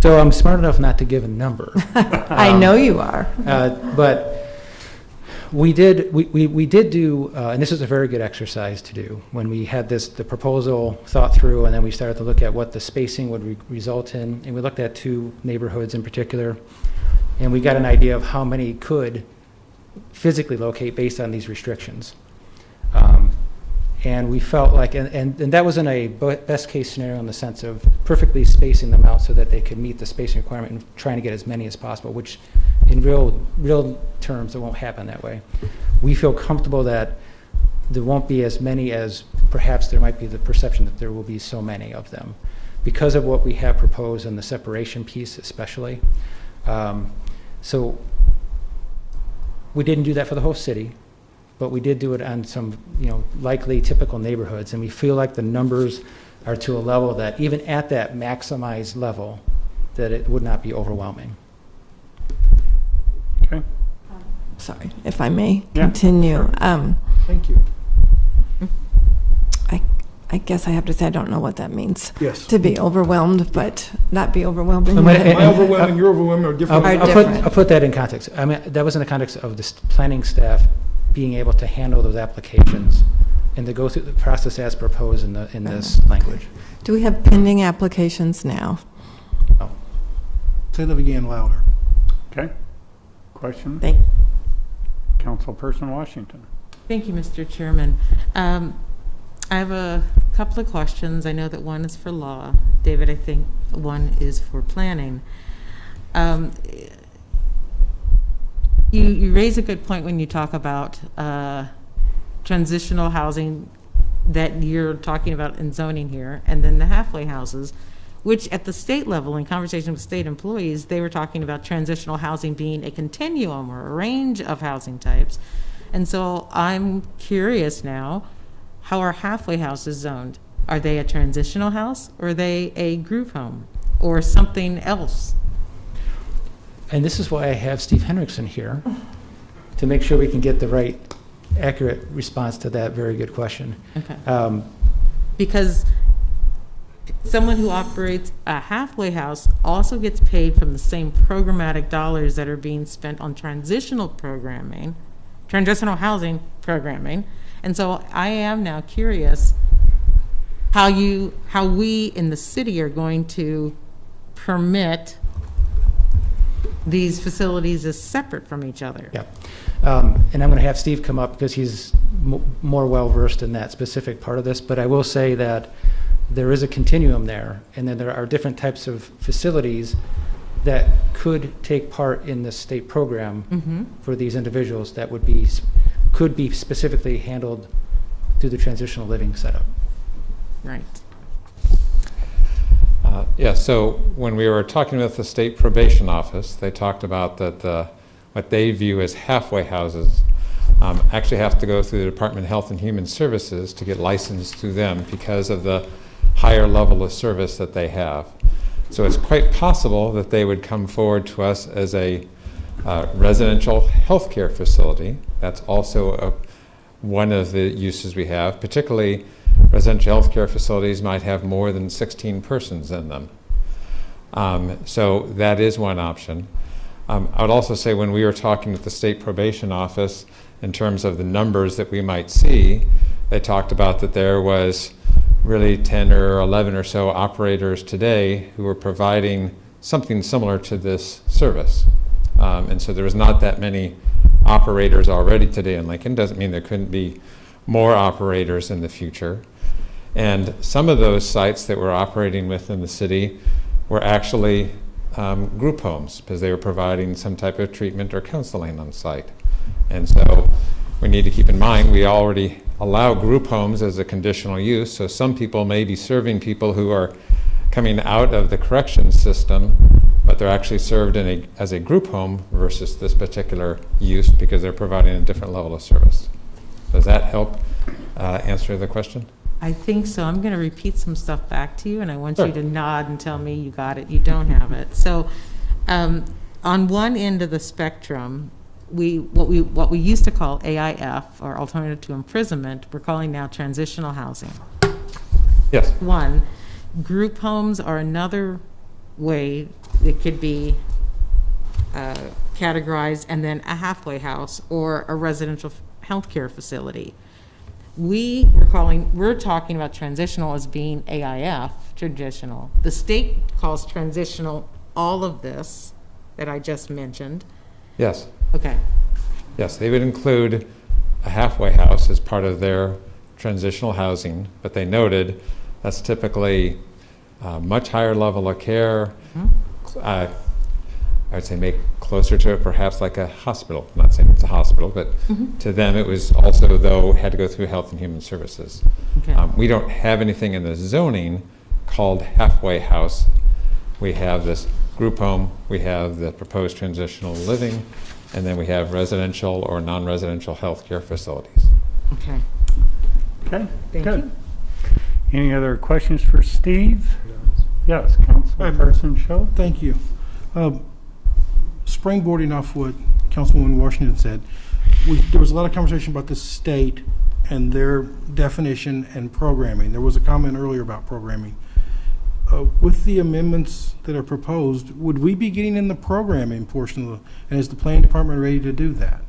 So I'm smart enough not to give a number. I know you are. But we did do, and this was a very good exercise to do, when we had the proposal thought through, and then we started to look at what the spacing would result in, and we looked at 2 neighborhoods in particular, and we got an idea of how many could physically locate based on these restrictions. And we felt like, and that was in a best case scenario in the sense of perfectly spacing them out so that they could meet the spacing requirement and trying to get as many as possible, which in real terms, it won't happen that way. We feel comfortable that there won't be as many as perhaps there might be the perception that there will be so many of them because of what we have proposed in the separation piece especially. So we didn't do that for the whole city, but we did do it on some, likely typical neighborhoods, and we feel like the numbers are to a level that even at that maximized level, that it would not be overwhelming. Okay. Sorry, if I may continue. Sure. Thank you. I guess I have to say I don't know what that means. Yes. To be overwhelmed, but not be overwhelming. And My overwhelming, your overwhelming are different. I'll put that in context. I mean, that was in the context of the planning staff being able to handle those applications and to go through the process as proposed in this language. Do we have pending applications now? No. Say that again louder. Okay. question? Thank Councilperson Washington. Thank you, Mr. Chairman. I have a couple of questions. I know that one is for law. David, I think one is for planning. You raise a good point when you talk about transitional housing that you're talking about in zoning here, and then the halfway houses, which at the state level, in conversation with state employees, they were talking about transitional housing being a continuum or a range of housing types. And so I'm curious now, how are halfway houses zoned? Are they a transitional house, or are they a group home, or something else? And this is why I have Steve Henriksen here, to make sure we can get the right, accurate response to that very good question. Okay. Because someone who operates a halfway house also gets paid from the same programmatic dollars that are being spent on transitional programming, transitional housing programming. And so I am now curious how we in the city are going to permit these facilities as separate from each other. Yeah. And I'm going to have Steve come up because he's more well-versed in that specific part of this. But I will say that there is a continuum there, and then there are different types of facilities that could take part in the state program for these individuals that could be specifically handled through the transitional living setup. Right. Yeah, so when we were talking with the state probation office, they talked about that what they view as halfway houses actually have to go through the Department of Health and Human Services to get licensed through them because of the higher level of service that they have. So it's quite possible that they would come forward to us as a residential healthcare facility. That's also one of the uses we have. Particularly, residential healthcare facilities might have more than 16 persons in them. So that is one option. I would also say when we were talking with the state probation office in terms of the numbers that we might see, they talked about that there was really 10 or 11 or so operators today who were providing something similar to this service. And so there was not that many operators already today in Lincoln. Doesn't mean there couldn't be more operators in the future. And some of those sites that we're operating within the city were actually group homes because they were providing some type of treatment or counseling on site. And so we need to keep in mind we already allow group homes as a conditional use. So some people may be serving people who are coming out of the corrections system, but they're actually served as a group home versus this particular use because they're providing a different level of service. Does that help answer the question? I think so. I'm going to repeat some stuff back to you, and I want you to nod and tell me you got it, you don't have it. So on one end of the spectrum, what we used to call AIF, or alternative to imprisonment, we're calling now transitional housing. Yes. One. Group homes are another way it could be categorized, and then a halfway house or a residential healthcare facility. We're talking about transitional as being AIF, traditional. The state calls transitional all of this that I just mentioned. Yes. Okay. Yes, they would include a halfway house as part of their transitional housing, but they noted that's typically a much higher level of care. I would say make closer to it, perhaps like a hospital. I'm not saying it's a hospital, but to them it was also, though, had to go through Health and Human Services. Okay. We don't have anything in the zoning called halfway house. We have this group home, we have the proposed transitional living, and then we have residential or non-residential healthcare facilities. Okay. Okay, Thank good. you. Any other questions for Steve? Yes, Councilperson Show. Thank you. Springboarding off what Councilwoman Washington said, there was a lot of conversation about the state and their definition and programming. There was a comment earlier about programming. With the amendments that are proposed, would we be getting in the programming portion of and is the planning department ready to do that?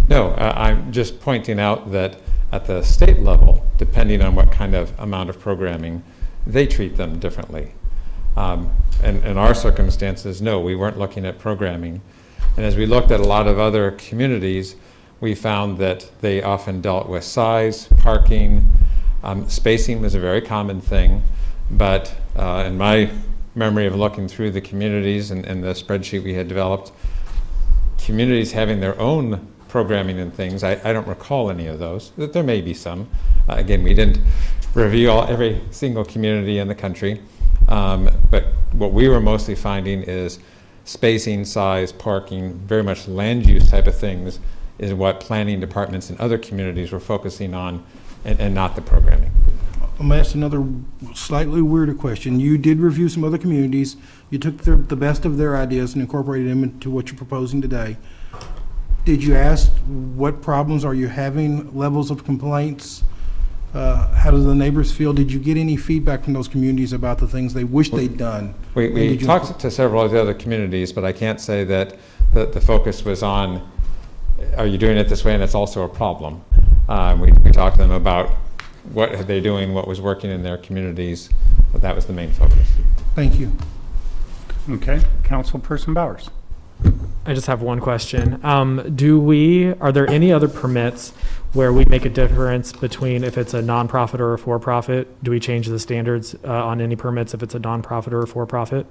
No, I'm just pointing out that at the state level, depending on what kind of amount of programming, they treat them differently. And in our circumstances, no, we weren't looking at programming. And as we looked at a lot of other communities, we found that they often dealt with size, parking, spacing was a very common thing. But in my memory of looking through the communities and the spreadsheet we had developed, communities having their own programming and things, I don't recall any of those. There may be some. Again, we didn't review every single community in the country. But what we were mostly finding is spacing, size, parking, very much land use type of things is what planning departments in other communities were focusing on, and not the programming. I'm going to ask another slightly weirder question. You did review some other communities. You took the best of their ideas and incorporated them into what you're proposing today. Did you ask what problems are you having, levels of complaints? How do the neighbors feel? Did you get any feedback from those communities about the things they wish they'd done? We talked to several of the other communities, but I can't say that the focus was on, are you doing it this way, and it's also a problem. We talked to them about what are they doing, what was working in their communities, but that was the main focus. Thank you. Okay, Councilperson Bowers. I just have one question. Are there any other permits where we make a difference between if it's a nonprofit or a for-profit? Do we change the standards on any permits if it's a nonprofit or a for-profit?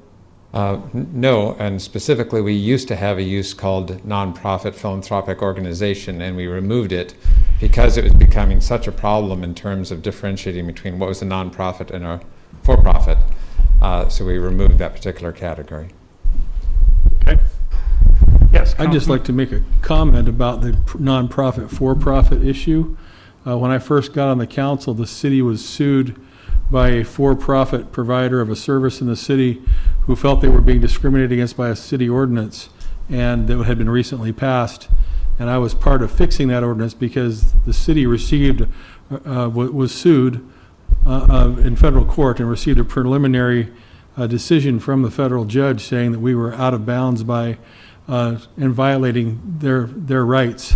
No, and specifically we used to have a use called nonprofit philanthropic organization, and we removed it because it was becoming such a problem in terms of differentiating between what was a nonprofit and a for-profit. So we removed that particular category. Okay. Yes, I'd just like to make a comment about the nonprofit for-profit issue. When I first got on the council, the city was sued by a for-profit provider of a service in the city who felt they were being discriminated against by a city ordinance, and that had been recently passed. And I was part of fixing that ordinance because the city was sued in federal court and received a preliminary decision from the federal judge saying that we were out of bounds by and violating their rights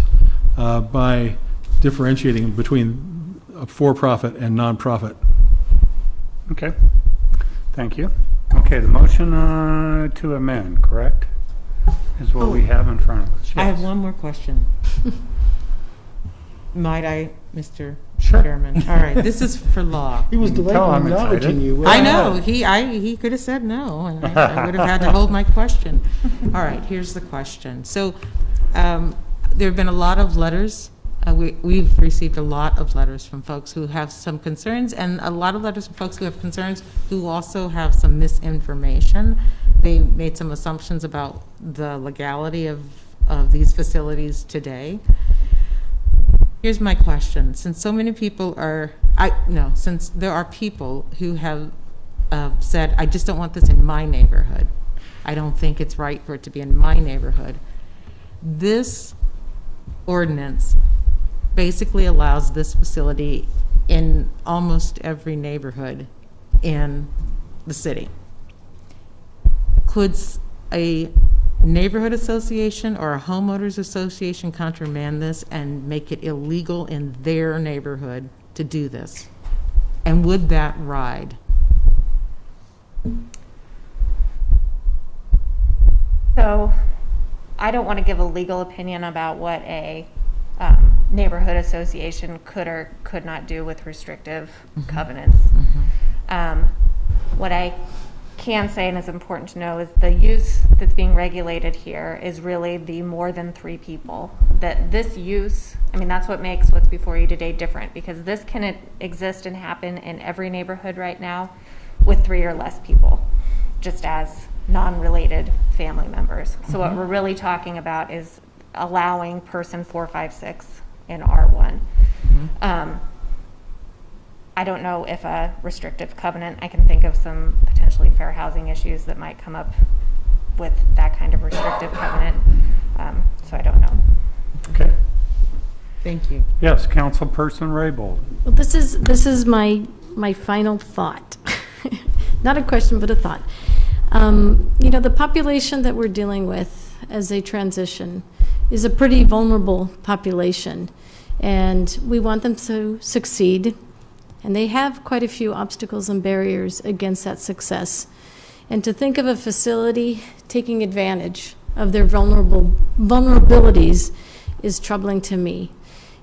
by differentiating between a for-profit and nonprofit. Okay, thank you. Okay, the motion to amend, correct, is what we have in front of us. I have Yes. one more question. Might I, Mr. Sure. Chairman? All right, this is for law. He was I'm acknowledging you. I know, he could have said no, and I would have had to hold my question. All right, here's the question. So, there have been a lot of letters. We've received a lot of letters from folks who have some concerns, and a lot of letters from folks who have concerns who also have some misinformation. They made some assumptions about the legality of these facilities today. Here's my question. Since so many people since there are people who have said, I just don't want this in my neighborhood. I don't think it's right for it to be in my neighborhood. This ordinance basically allows this facility in almost every neighborhood in the city. Could a neighborhood association or a homeowners association countermand this and make it illegal in their neighborhood to do this? And would that ride? So I don't want to give a legal opinion about what a neighborhood association could or could not do with restrictive covenants. What I can say, and is important to know, is the use that's being regulated here is really the more than 3 people. That this use, that's what makes what's before you today different, because this can exist and happen in every neighborhood right now with 3 or less people, just as non-related family members. So what we're really talking about is allowing person 4, 5, 6 in R1. I don't know if a restrictive covenant, I can think of some potentially fair housing issues that might come up with that kind of restrictive covenant. So I don't know. Okay. Thank you. Yes, Councilperson Raybold. Well, this is my final thought. Not a question, but a thought. The population that we're dealing with as they transition is a pretty vulnerable population, and we want them to succeed. And they have quite a few obstacles and barriers against that success. And to think of a facility taking advantage of their vulnerabilities is troubling to me.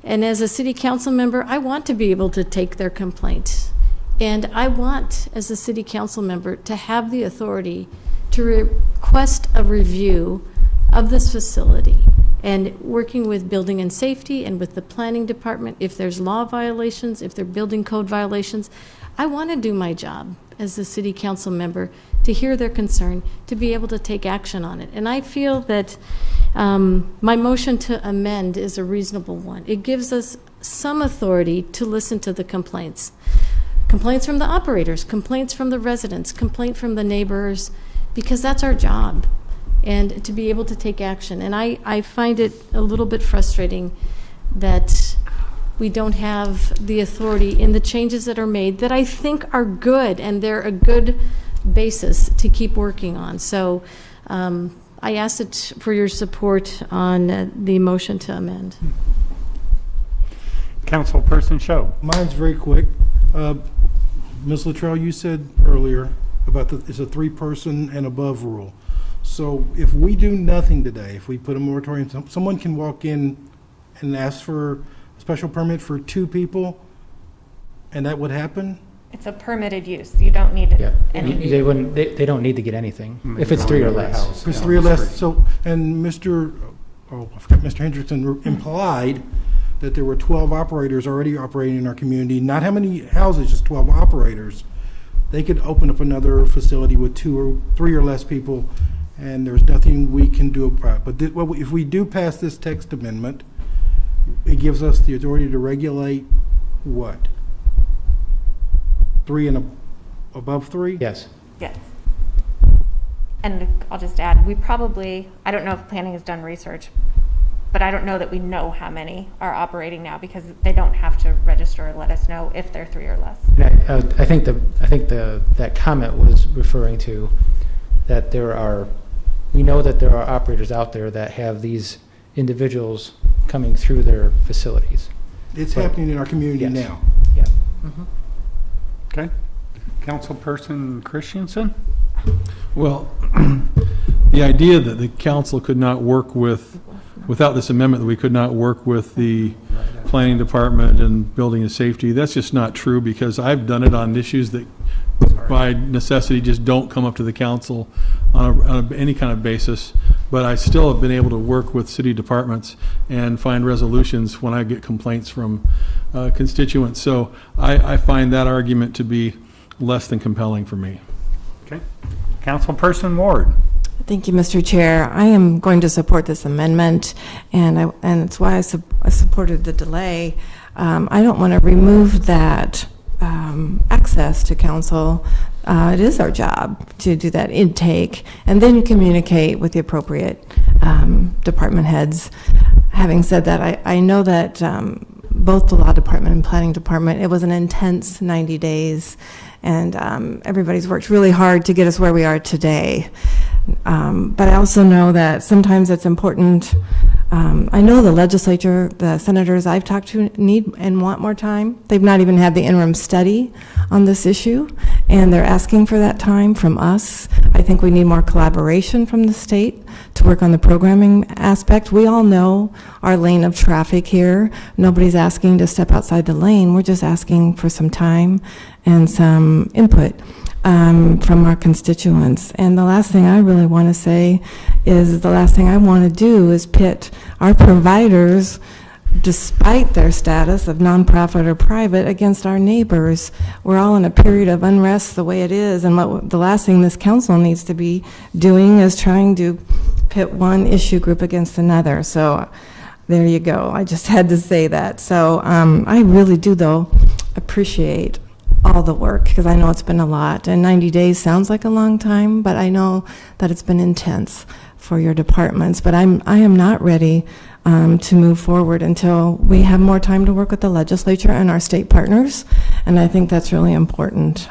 And as a city council member, I want to be able to take their complaint. And I want, as a city council member, to have the authority to request a review of this facility, and working with building and safety and with the planning department, if there's law violations, if there are building code violations. I want to do my job as a city council member, to hear their concern, to be able to take action on it. And I feel that my motion to amend is a reasonable one. It gives us some authority to listen to the complaints. Complaints from the operators, complaints from the residents, complaint from the neighbors, because that's our job, and to be able to take action. And I find it a little bit frustrating that we don't have the authority in the changes that are made that I think are good, and they're a good basis to keep working on. So I asked it for your support on the motion to amend. Councilperson Show. Mine's very quick. Ms. Luttrell, you said earlier about it's a 3-person and above rule. So if we do nothing today, if we put a moratorium, someone can walk in and ask for a special permit for 2 people, and that would happen? It's a permitted use. You don't need any. They don't need to get anything if it's 3 or less. If it's 3 or less, so, and I forgot, Mr. Hendrickson implied that there were 12 operators already operating in our community, not how many houses, just 12 operators. They could open up another facility with 2 or 3 or less people, and there's nothing we can do about it. But if we do pass this text amendment, it gives us the authority to regulate what? 3 and above 3? Yes. Yes. And I'll just add, I don't know if planning has done research, but I don't know that we know how many are operating now, because they don't have to register or let us know if they're 3 or less. I think that comment was referring to that we know that there are operators out there that have these individuals coming through their facilities. It's happening in our community now. Yeah. Mm-hmm. Okay. Councilperson Christensen? Well, the idea that the council could not work without this amendment, that we could not work with the planning department and building and safety, that's just not true, because I've done it on issues that by necessity just don't come up to the council on any kind of basis. But I still have been able to work with city departments and find resolutions when I get complaints from constituents. So I find that argument to be less than compelling for me. Okay. Councilperson Ward. Thank you, Mr. Chair. I am going to support this amendment, and it's why I supported the delay. I don't want to remove that access to council. It is our job to do that intake and then communicate with the appropriate department heads. Having said that, I know that both the law department and planning department, it was an intense 90 days, and everybody's worked really hard to get us where we are today. But I also know that sometimes it's important. I know the legislature, the senators I've talked to need and want more time. They've not even had the interim study on this issue, and they're asking for that time from us. I think we need more collaboration from the state to work on the programming aspect. We all know our lane of traffic here. Nobody's asking to step outside the lane. We're just asking for some time and some input from our constituents. And the last thing I really want to say is the last thing I want to do is pit our providers, despite their status of nonprofit or private, against our neighbors. We're all in a period of unrest the way it is, and the last thing this council needs to be doing is trying to pit one issue group against another. So there you go. I just had to say that. So I really do, though, appreciate all the work, because I know it's been a lot, and 90 days sounds like a long time, but I know that it's been intense for your departments. But I am not ready to move forward until we have more time to work with the legislature and our state partners, and I think that's really important.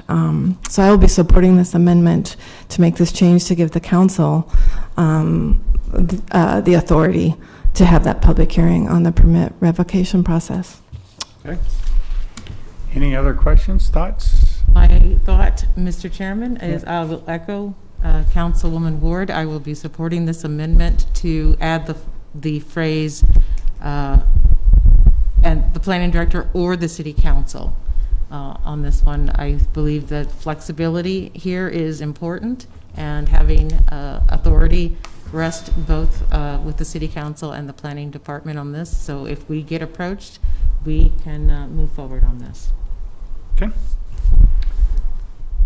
So I will be supporting this amendment to make this change to give the council the authority to have that public hearing on the permit revocation process. Okay. Any other questions, thoughts? My thought, Mr. Chairman, is I will echo Councilwoman Ward, I will be supporting this amendment to add the phrase, and the planning director or the city council. On this one, I believe that flexibility here is important, and having authority rest both with the city council and the planning department on this. So if we get approached, we can move forward on this. Okay.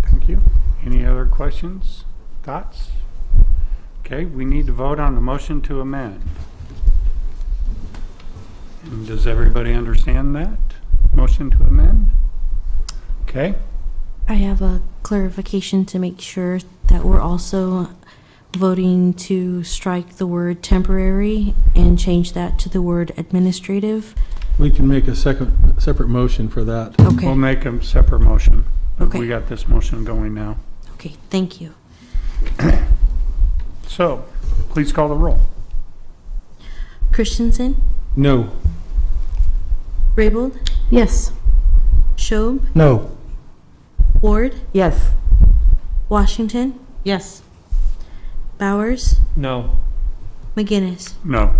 Thank you. Any other questions, thoughts? Okay, we need to vote on the motion to amend. And does everybody understand that? Motion to amend? Okay. I have a clarification to make sure that we're also voting to strike the word temporary and change that to the word administrative. We can make a separate motion for that. Okay. We'll make a separate motion, but Okay. we got this motion going now. Okay, thank you. So, please call the roll. Christensen, No. Raybold, Yes. Schob, No. Ward, Yes. Washington, Yes. Bowers, No. McGinnis. No.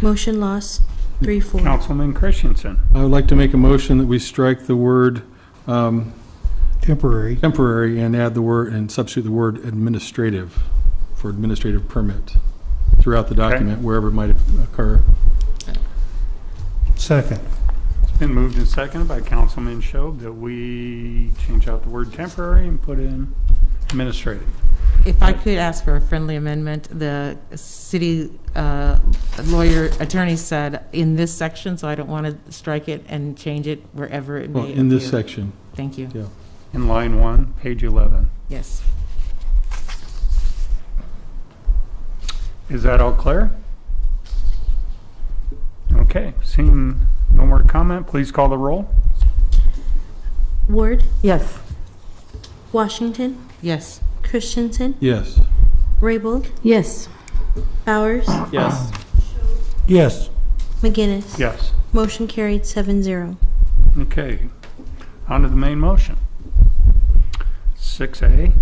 Motion lost, 3-4. Councilman Christensen. I would like to make a motion that we strike the word Temporary. temporary and add the word, and substitute the word administrative for administrative permit throughout the document, wherever it might occur. Second. It's been moved and seconded by Councilman Schob that we change out the word temporary and put in administrative. If I could ask for a friendly amendment, the city attorney said in this section, so I don't want to strike it and change it wherever it may Well, in this appear. section. Thank you. Yeah. In line 1, page 11. Yes. Is that all clear? Okay, seeing no more comment, please call the roll. Ward, Yes. Washington, Yes. Christensen, Yes. Raybold, Yes. Bowers, Yes. Yes. McGinnis. Yes. Motion carried 7-0. Okay, on to the main motion. 6A.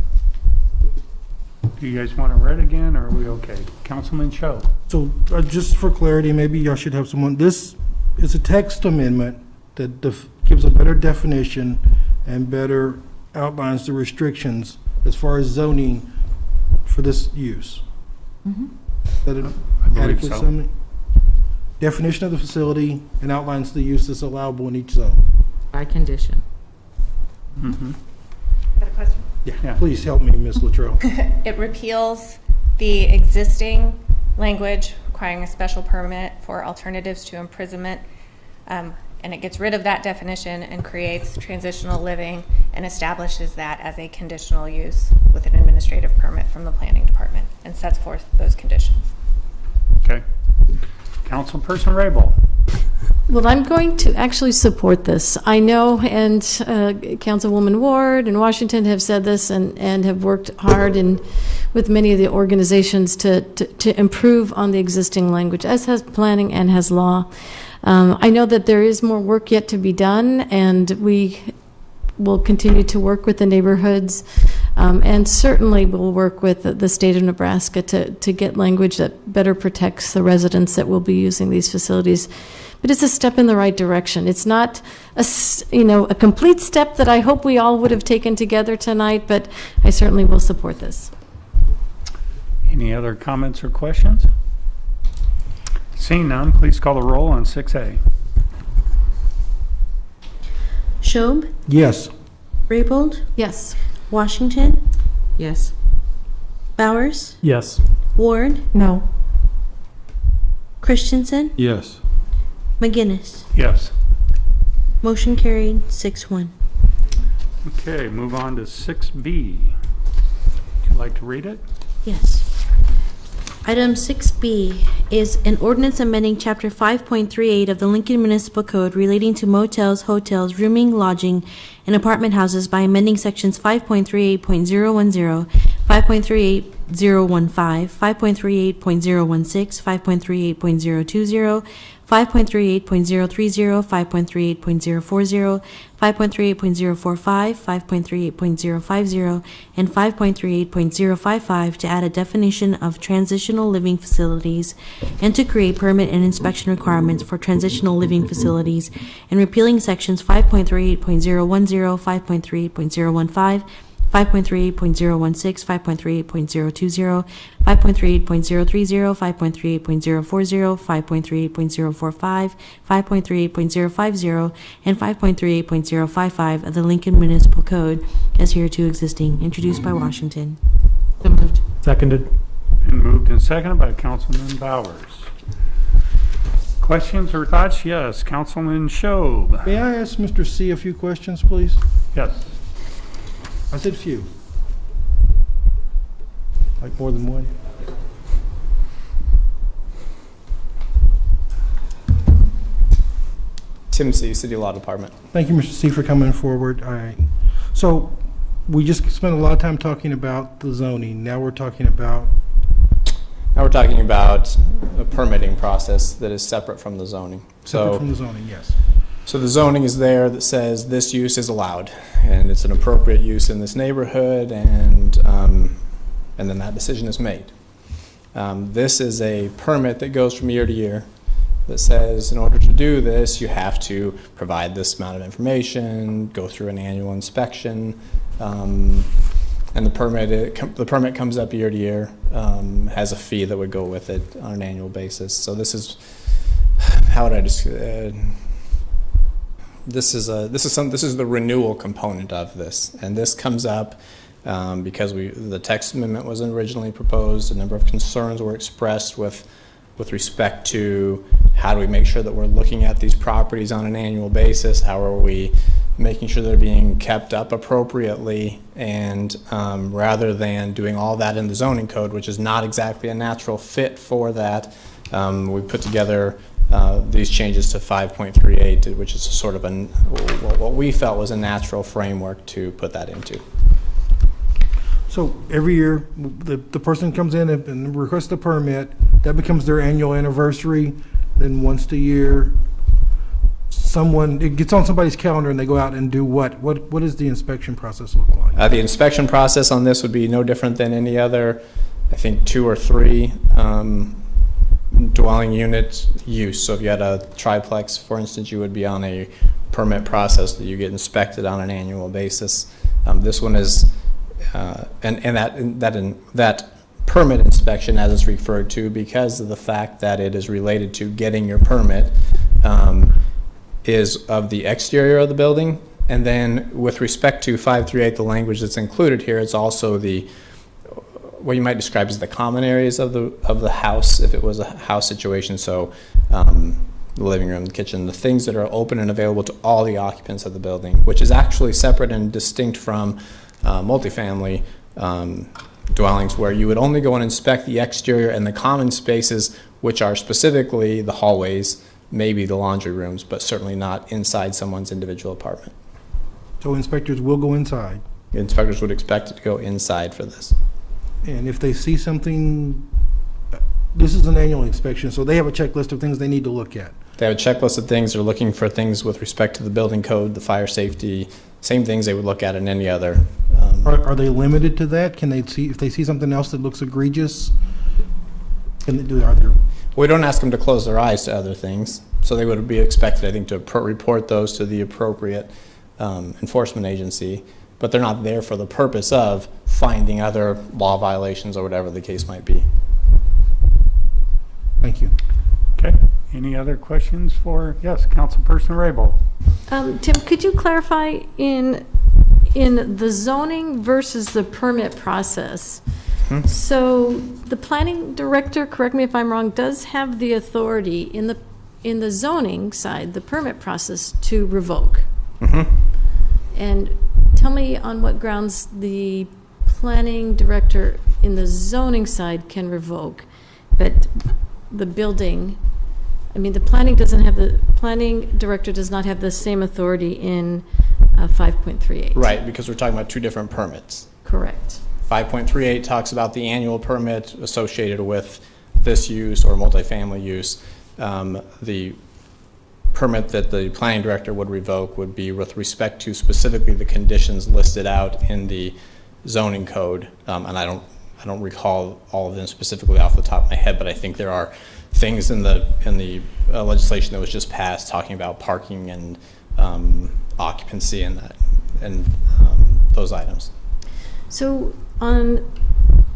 Do you guys want to read again, or are we okay? Councilman Cho. So just for clarity, maybe y'all should have someone, this is a text amendment that gives a better definition and better outlines the restrictions as far as zoning for this use. Is that an I believe adequate so. summary? Definition of the facility and outlines the use that's allowable in each zone. By condition. Mm-hmm. Got a question? Yeah. Please help me, Ms. Luttrell. It repeals the existing language requiring a special permit for alternatives to imprisonment, and it gets rid of that definition and creates transitional living and establishes that as a conditional use with an administrative permit from the planning department and sets forth those conditions. Okay. Councilperson Raybold. Well, I'm going to actually support this. I know, and Councilwoman Ward and Washington have said this and have worked hard with many of the organizations to improve on the existing language, as has planning and has law. I know that there is more work yet to be done, and we will continue to work with the neighborhoods, and certainly we'll work with the state of Nebraska to get language that better protects the residents that will be using these facilities. But it's a step in the right direction. It's not a complete step that I hope we all would have taken together tonight, but I certainly will support this. Any other comments or questions? Seeing none, please call the roll on 6A. Schob, Yes. Raybold, Yes. Washington, Yes. Bowers, Yes. Ward, No. Christensen, Yes. McGinnis. Yes. Motion carried 6-1. Okay, move on to 6B. Would you like to read it? Yes. Item 6B is an ordinance amending Chapter 5.38 of the Lincoln Municipal Code relating to motels, hotels, rooming, lodging, and apartment houses by amending Sections 5.38.010, 5.38015, 5.38.016, 5.38.020, 5.38.030, 5.38.040, 5.38.045, 5.38.050, and 5.38.055 to add a definition of transitional living facilities and to create permit and inspection requirements for transitional living facilities, and repealing sections 5.38.010, 5.38.015, 5.38.016, 5.38.020, 5.38.030, 5.38.040, 5.38.045, 5.38.050, and 5.38.055 of the Lincoln Municipal Code as hereto existing, introduced by Washington. So moved. Seconded. Been moved and seconded by Councilman Bowers. Questions or thoughts? Yes, Councilman Shob. May I ask Mr. C a few questions, please? Yes. I said few. Like more than one? Tim C., City Law Department. Thank you, Mr. C, for coming forward. So we just spent a lot of time talking about the zoning. Now we're talking about a permitting process that is separate from the zoning. separate from the zoning, yes. So the zoning is there that says this use is allowed, and it's an appropriate use in this neighborhood, and then that decision is made. This is a permit that goes from year to year that says in order to do this, you have to provide this amount of information, go through an annual inspection, and the permit comes up year to year, has a fee that would go with it on an annual basis. So this is, how would I describe? This is the renewal component of this, and this comes up because the text amendment was originally proposed. A number of concerns were expressed with respect to how do we make sure that we're looking at these properties on an annual basis. How are we making sure they're being kept up appropriately, and rather than doing all that in the zoning code, which is not exactly a natural fit for that, we put together these changes to 5.38, which is sort of what we felt was a natural framework to put that into. So every year, the person comes in and requests a permit, that becomes their annual anniversary. Then once a year, it gets on somebody's calendar and they go out and do what? What does the inspection process look like? The inspection process on this would be no different than any other, I think, 2 or 3 dwelling unit use. So if you had a triplex, for instance, you would be on a permit process that you get inspected on an annual basis. This one is, and that permit inspection, as it's referred to, because of the fact that it is related to getting your permit, is of the exterior of the building. And then with respect to 538, the language that's included here, it's also what you might describe as the common areas of the house, if it was a house situation. So the living room, the kitchen, the things that are open and available to all the occupants of the building, which is actually separate and distinct from multifamily dwellings, where you would only go and inspect the exterior and the common spaces, which are specifically the hallways, maybe the laundry rooms, but certainly not inside someone's individual apartment. So inspectors will go inside? Inspectors would expect it to go inside for this. And if they see something, this is an annual inspection, so they have a checklist of things they need to look at. They have a checklist of things. They're looking for things with respect to the building code, the fire safety, same things they would look at in any other. Are they limited to that? Can they see, if they see something else that looks egregious, can they do, We don't ask them to close their eyes to other things, so they would be expected, I think, to report those to the appropriate enforcement agency, but they're not there for the purpose of finding other law violations or whatever the case might be. Thank you. Okay. Any other questions for, yes, Councilperson Rabel? Tim, could you clarify in the zoning versus the permit process? So the planning director, correct me if I'm wrong, does have the authority in the zoning side, the permit process, to revoke. And tell me on what grounds the planning director in the zoning side can revoke, but the building, I mean, the planning director does not have the same authority in 5.38. Right, because we're talking about 2 different permits. Correct. 5.38 talks about the annual permit associated with this use or multifamily use. The permit that the planning director would revoke would be with respect to specifically the conditions listed out in the zoning code. And I don't recall all of them specifically off the top of my head, but I think there are things in the legislation that was just passed talking about parking and occupancy and that and those items. So on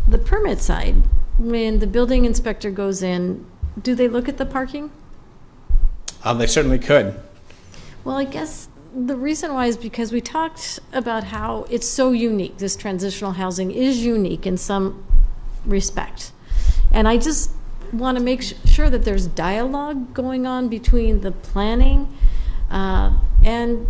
the permit side, when the building inspector goes in, do they look at the parking? They certainly could. Well, I guess the reason why is because we talked about how it's so unique. This transitional housing is unique in some respect. And I just want to make sure that there's dialogue going on between the planning and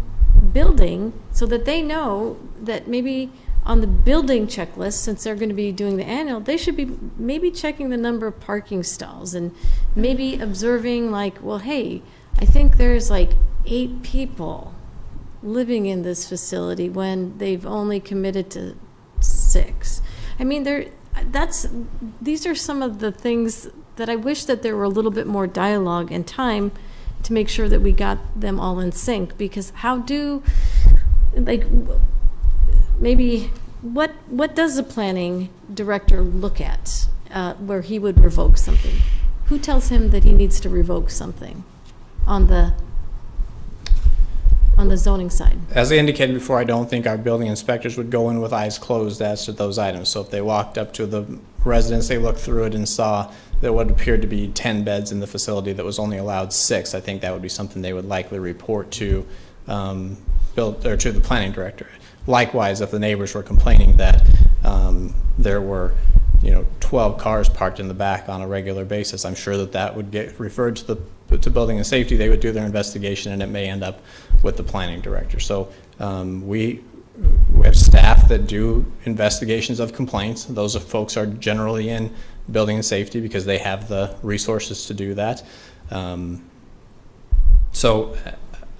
building so that they know that maybe on the building checklist, since they're going to be doing the annual, they should be maybe checking the number of parking stalls and maybe observing like, well, hey, I think there's like 8 people living in this facility when they've only committed to 6. I mean, these are some of the things that I wish that there were a little bit more dialogue and time to make sure that we got them all in sync, because maybe what does the planning director look at where he would revoke something? Who tells him that he needs to revoke something on the zoning side? As I indicated before, I don't think our building inspectors would go in with eyes closed as to those items. So if they walked up to the residence, they looked through it and saw there what appeared to be 10 beds in the facility that was only allowed 6, I think that would be something they would likely report to to the planning director. Likewise, if the neighbors were complaining that there were 12 cars parked in the back on a regular basis, I'm sure that would get referred to building and safety. They would do their investigation, and it may end up with the planning director. So we have staff that do investigations of complaints. Those folks are generally in building and safety because they have the resources to do that. So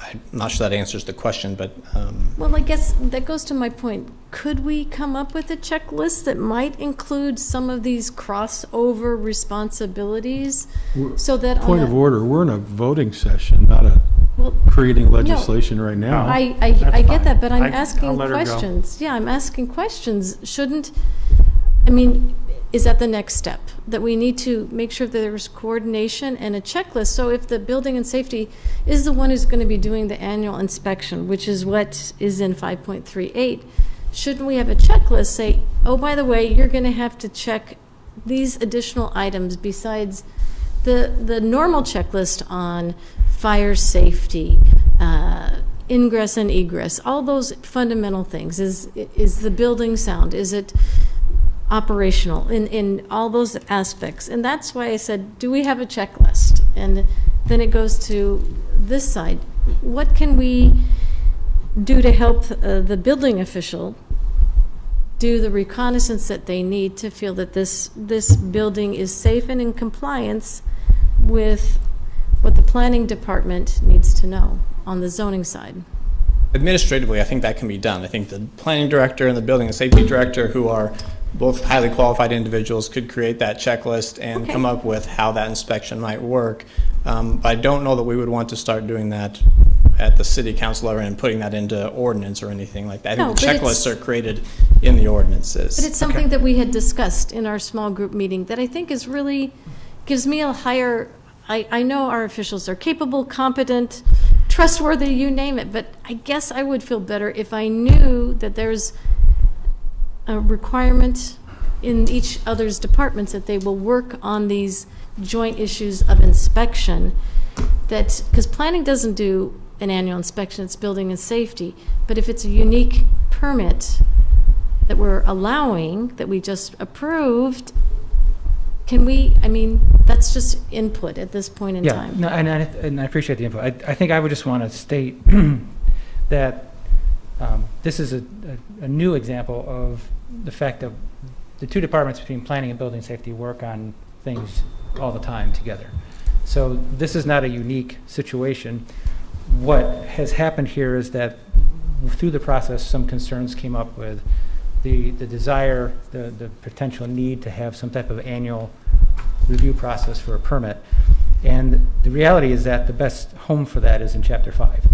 I'm not sure that answers the question, but... Well, I guess that goes to my point. Could we come up with a checklist that might include some of these crossover resposibilities so that... Point of order, we're in a voting session, not creating legislation right now. I get that, but I'm asking I'll let her go. questions. Yeah, I'm asking questions. Is that the next step? That we need to make sure that there's coordination and a checklist. So if the building and safety is the one who's going to be doing the annual inspection, which is what is in 5.38, shouldn't we have a checklist say, oh, by the way, you're going to have to check these additional items besides the normal checklist on fire safety, ingress and egress, all those fundamental things. Is the building sound? Is it operational in all those aspects? And that's why I said, do we have a checklist? And then it goes to this side. What can we do to help the building official do the reconnaissance that they need to feel that this building is safe and in compliance with what the planning department needs to know on the zoning side? Administratively, I think that can be done. I think the planning director and the building and safety director, who are both highly qualified individuals, could create that checklist and come up with how that inspection might work. I don't know that we would want to start doing that at the city council level and putting that into ordinance or anything like that. I think the checklists are created in the ordinances. But it's something that we had discussed in our small group meeting that I think is really, gives me a higher, I know our officials are capable, competent, trustworthy, you name it, but I guess I would feel better if I knew that there's a requirement in each other's departments that they will work on these joint issues of inspection, that, because planning doesn't do an annual inspection, it's building and safety, but if it's a unique permit that we're allowing, that we just approved, can we, that's just input at this point in time. No, and I appreciate the input. I think I would just want to state that this is a new example of the fact that the two departments between planning and building safety work on things all the time together. So this is not a unique situation. What has happened here is that through the process, some concerns came up with the desire, the potential need to have some type of annual review process for a permit. And the reality is that the best home for that is in Chapter 5.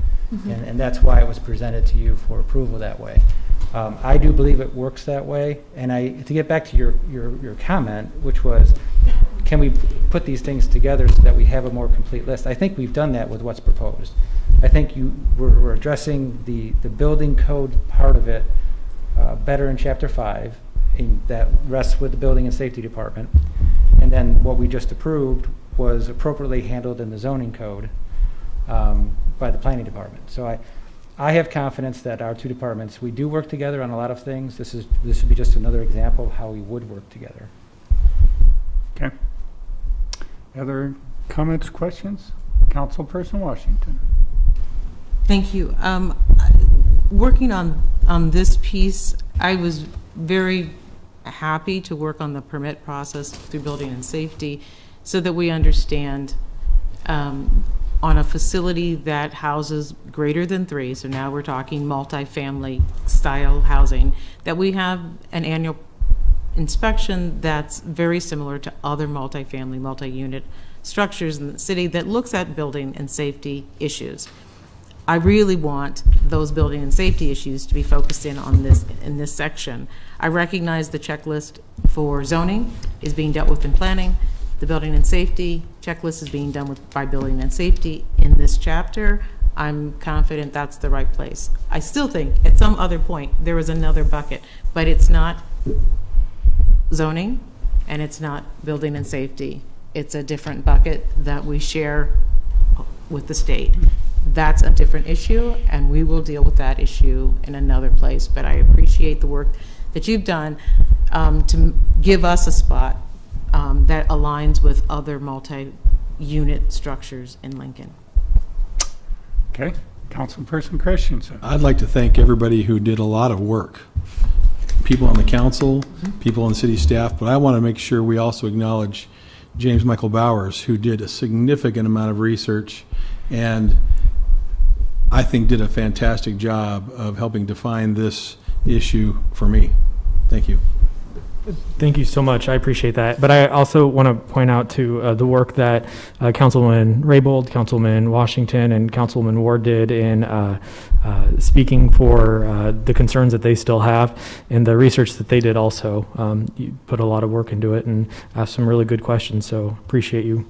And that's why it was presented to you for approval that way. I do believe it works that way. And to get back to your comment, which was, can we put these things together so that we have a more complete list? I think we've done that with what's proposed. I think we're addressing the building code part of it better in Chapter 5, that rests with the Building and Safety Department. And then what we just approved was appropriately handled in the zoning code by the Planning Department. So I have confidence that our two departments, we do work together on a lot of things. This would be just another example of how we would work together. Okay. Other comments, questions? Councilperson Washington. Thank you. Working on this piece, I was very happy to work on the permit process through Building and Safety so that we understand on a facility that houses greater than 3, so now we're talking multifamily style housing, that we have an annual inspection that's very similar to other multifamily, multi-unit structures in the city that looks at building and safety issues. I really want those building and safety issues to be focused in this section. I recognize the checklist for zoning is being dealt with in planning. The building and safety checklist is being done by building and safety in this chapter. I'm confident that's the right place. I still think at some other point there is another bucket, but it's not zoning and it's not building and safety. It's a different bucket that we share with the state. That's a different issue, and we will deal with that issue in another place. But I appreciate the work that you've done to give us a spot that aligns with other multi-unit structures in Lincoln. Okay. Councilperson Christensen. I'd like to thank everybody who did a lot of work. People on the council, people on city staff, but I want to make sure we also acknowledge James Michael Bowers, who did a significant amount of research and I think did a fantastic job of helping define this issue for me. Thank you. Thank you so much. I appreciate that. But I also want to point out to the work that Councilman Raybold, Councilman Washington, and Councilman Ward did in speaking for the concerns that they still have and the research that they did also. You put a lot of work into it and asked some really good questions, so appreciate you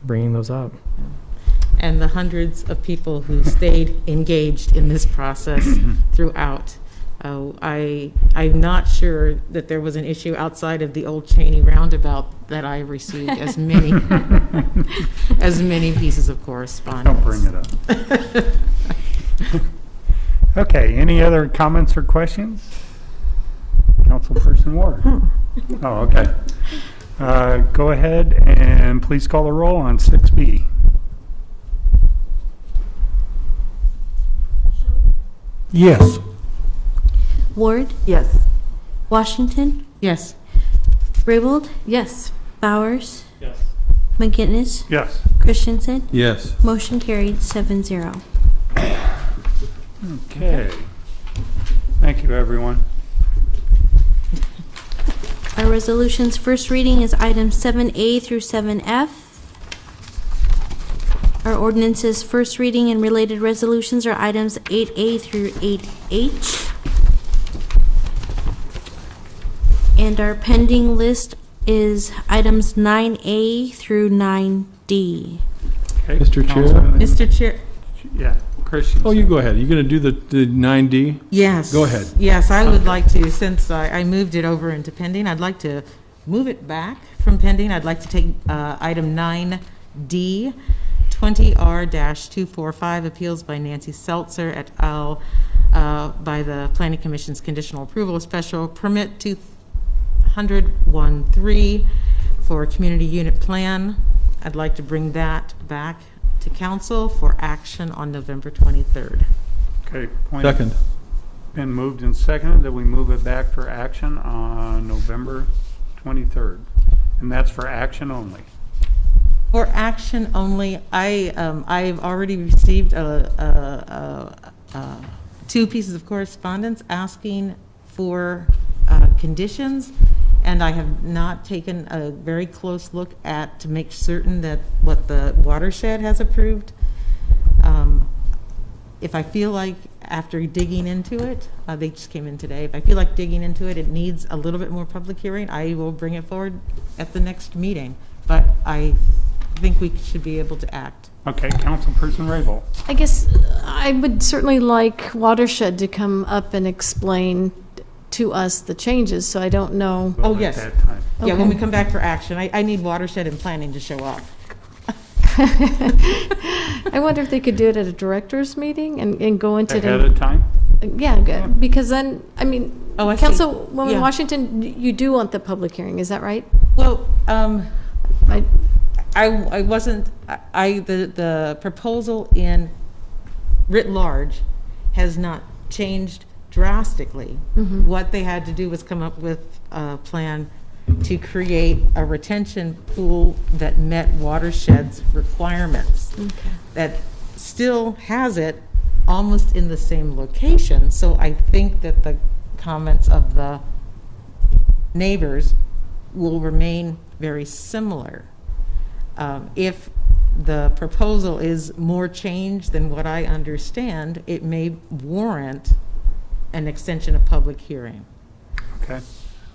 bringing those up. And the hundreds of people who stayed engaged in this process throughout. I'm not sure that there was an issue outside of the old Cheney roundabout that I received as many pieces of correspondence. Don't bring it up. Okay, any other comments or questions? Councilperson Ward. Oh, okay. Go ahead and please call the roll on 6B. Yes. Ward? Yes. Washington? Yes. Raybold? Yes. Bowers? Yes. McGinnis? Yes. Christensen? Yes. Motion carried 7-0. Okay. Thank you, everyone. Our resolutions first reading is items 7A through 7F. Our ordinances first reading and related resolutions are items 8A through 8H. And our pending list is items 9A through 9D. Okay. Mr. Chair? Mr. Chair. Yeah, Christian. Oh, you go ahead. You're going to do the 9D? Yes. Go ahead. Yes, I would like to, since I moved it over into pending, I'd like to move it back from pending. I'd like to take item 9D, 20R-245, appeals by Nancy Seltzer et al. By the Planning Commission's conditional approval of special permit 200-13 for community unit plan. I'd like to bring that back to council for action on November 23rd. Okay. Second. Been moved and seconded that we move it back for action on November 23rd. And that's for action only. For action only, I've already received 2 pieces of correspondence asking for conditions, and I have not taken a very close look to make certain that what the watershed has approved. If I feel like after digging into it, they just came in today, if I feel like digging into it, it needs a little bit more public hearing, I will bring it forward at the next meeting. But I think we should be able to act. Okay, Councilperson Rabel. I guess I would certainly like Watershed to come up and explain to us the changes, so I don't know. Oh, yes. At that time. Yeah, when Okay. we come back for action, I need Watershed and Planning to show up. I wonder if they could do it at a director's meeting and go into Ahead of time? Yeah, good. Because then, I mean, Oh, I see. Councilwoman Yeah. Washington, you do want the public hearing, is that right? Well, I the proposal in writ large has not changed drastically. Mhm. What they had to do was come up with a plan to create a retention pool that met Watershed's requirements. That still has it almost in the same location. So I think that the comments of the neighbors will remain very similar. If the proposal is more change than what I understand, it may warrant an extension of public hearing. Okay.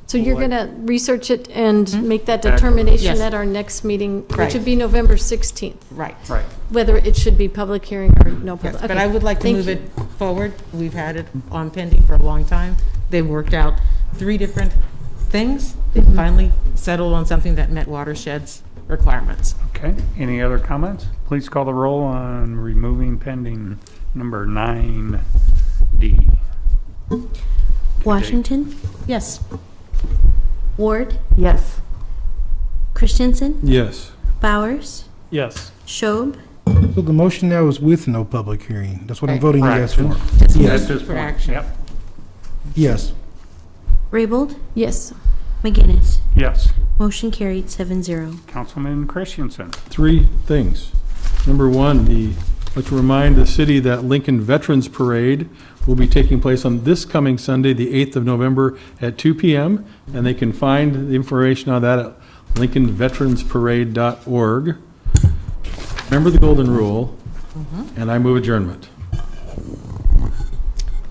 So you're going to research it and make that Yes. determination at our next meeting, which Right. would be November 16th? Right. Right. Whether it should be public hearing or no Yes, public. but okay. I would like to Thank move you. it forward. We've had it on pending for a long time. They've worked out 3 different things. They finally settled on something that met Watershed's requirements. Okay, any other comments? Please call the roll on removing pending number 9D. Washington, Yes. Ward, Yes. Christensen, Yes. Bowers, Yes. Schob, So the motion now is with no public hearing. That's what I'm Right. voting For yes action. for. At Yes. this For point. action. Yep. Yes. Raybold, Yes. McGinnis. Yes. Motion carried 7-0. Councilman Christensen. 3 things. Number 1, I'd like to remind the city that Lincoln Veterans Parade will be taking place on this coming Sunday, the 8th of November at 2 p.m., and they can find the information on that at lincolnveteransparade.org. Remember the golden rule, and I move adjournment.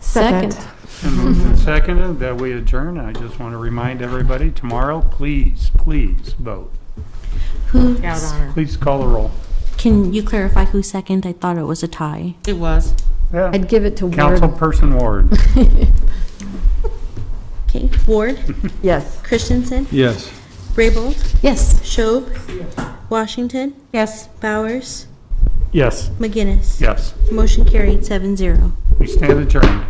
Second. And moved and seconded that we adjourn. I just want to remind everybody, tomorrow, please vote. Who, Scout honor. Please call the roll. can you clarify who second? I thought it was a tie. It was. Yeah. I'd give it to Ward. Councilperson Ward. Okay, Ward, Yes. Christensen, Yes. Raybold, Yes. Schob, Washington, Yes. Bowers, Yes. McGinnis. Yes. Motion carried 7-0. We stand adjourned.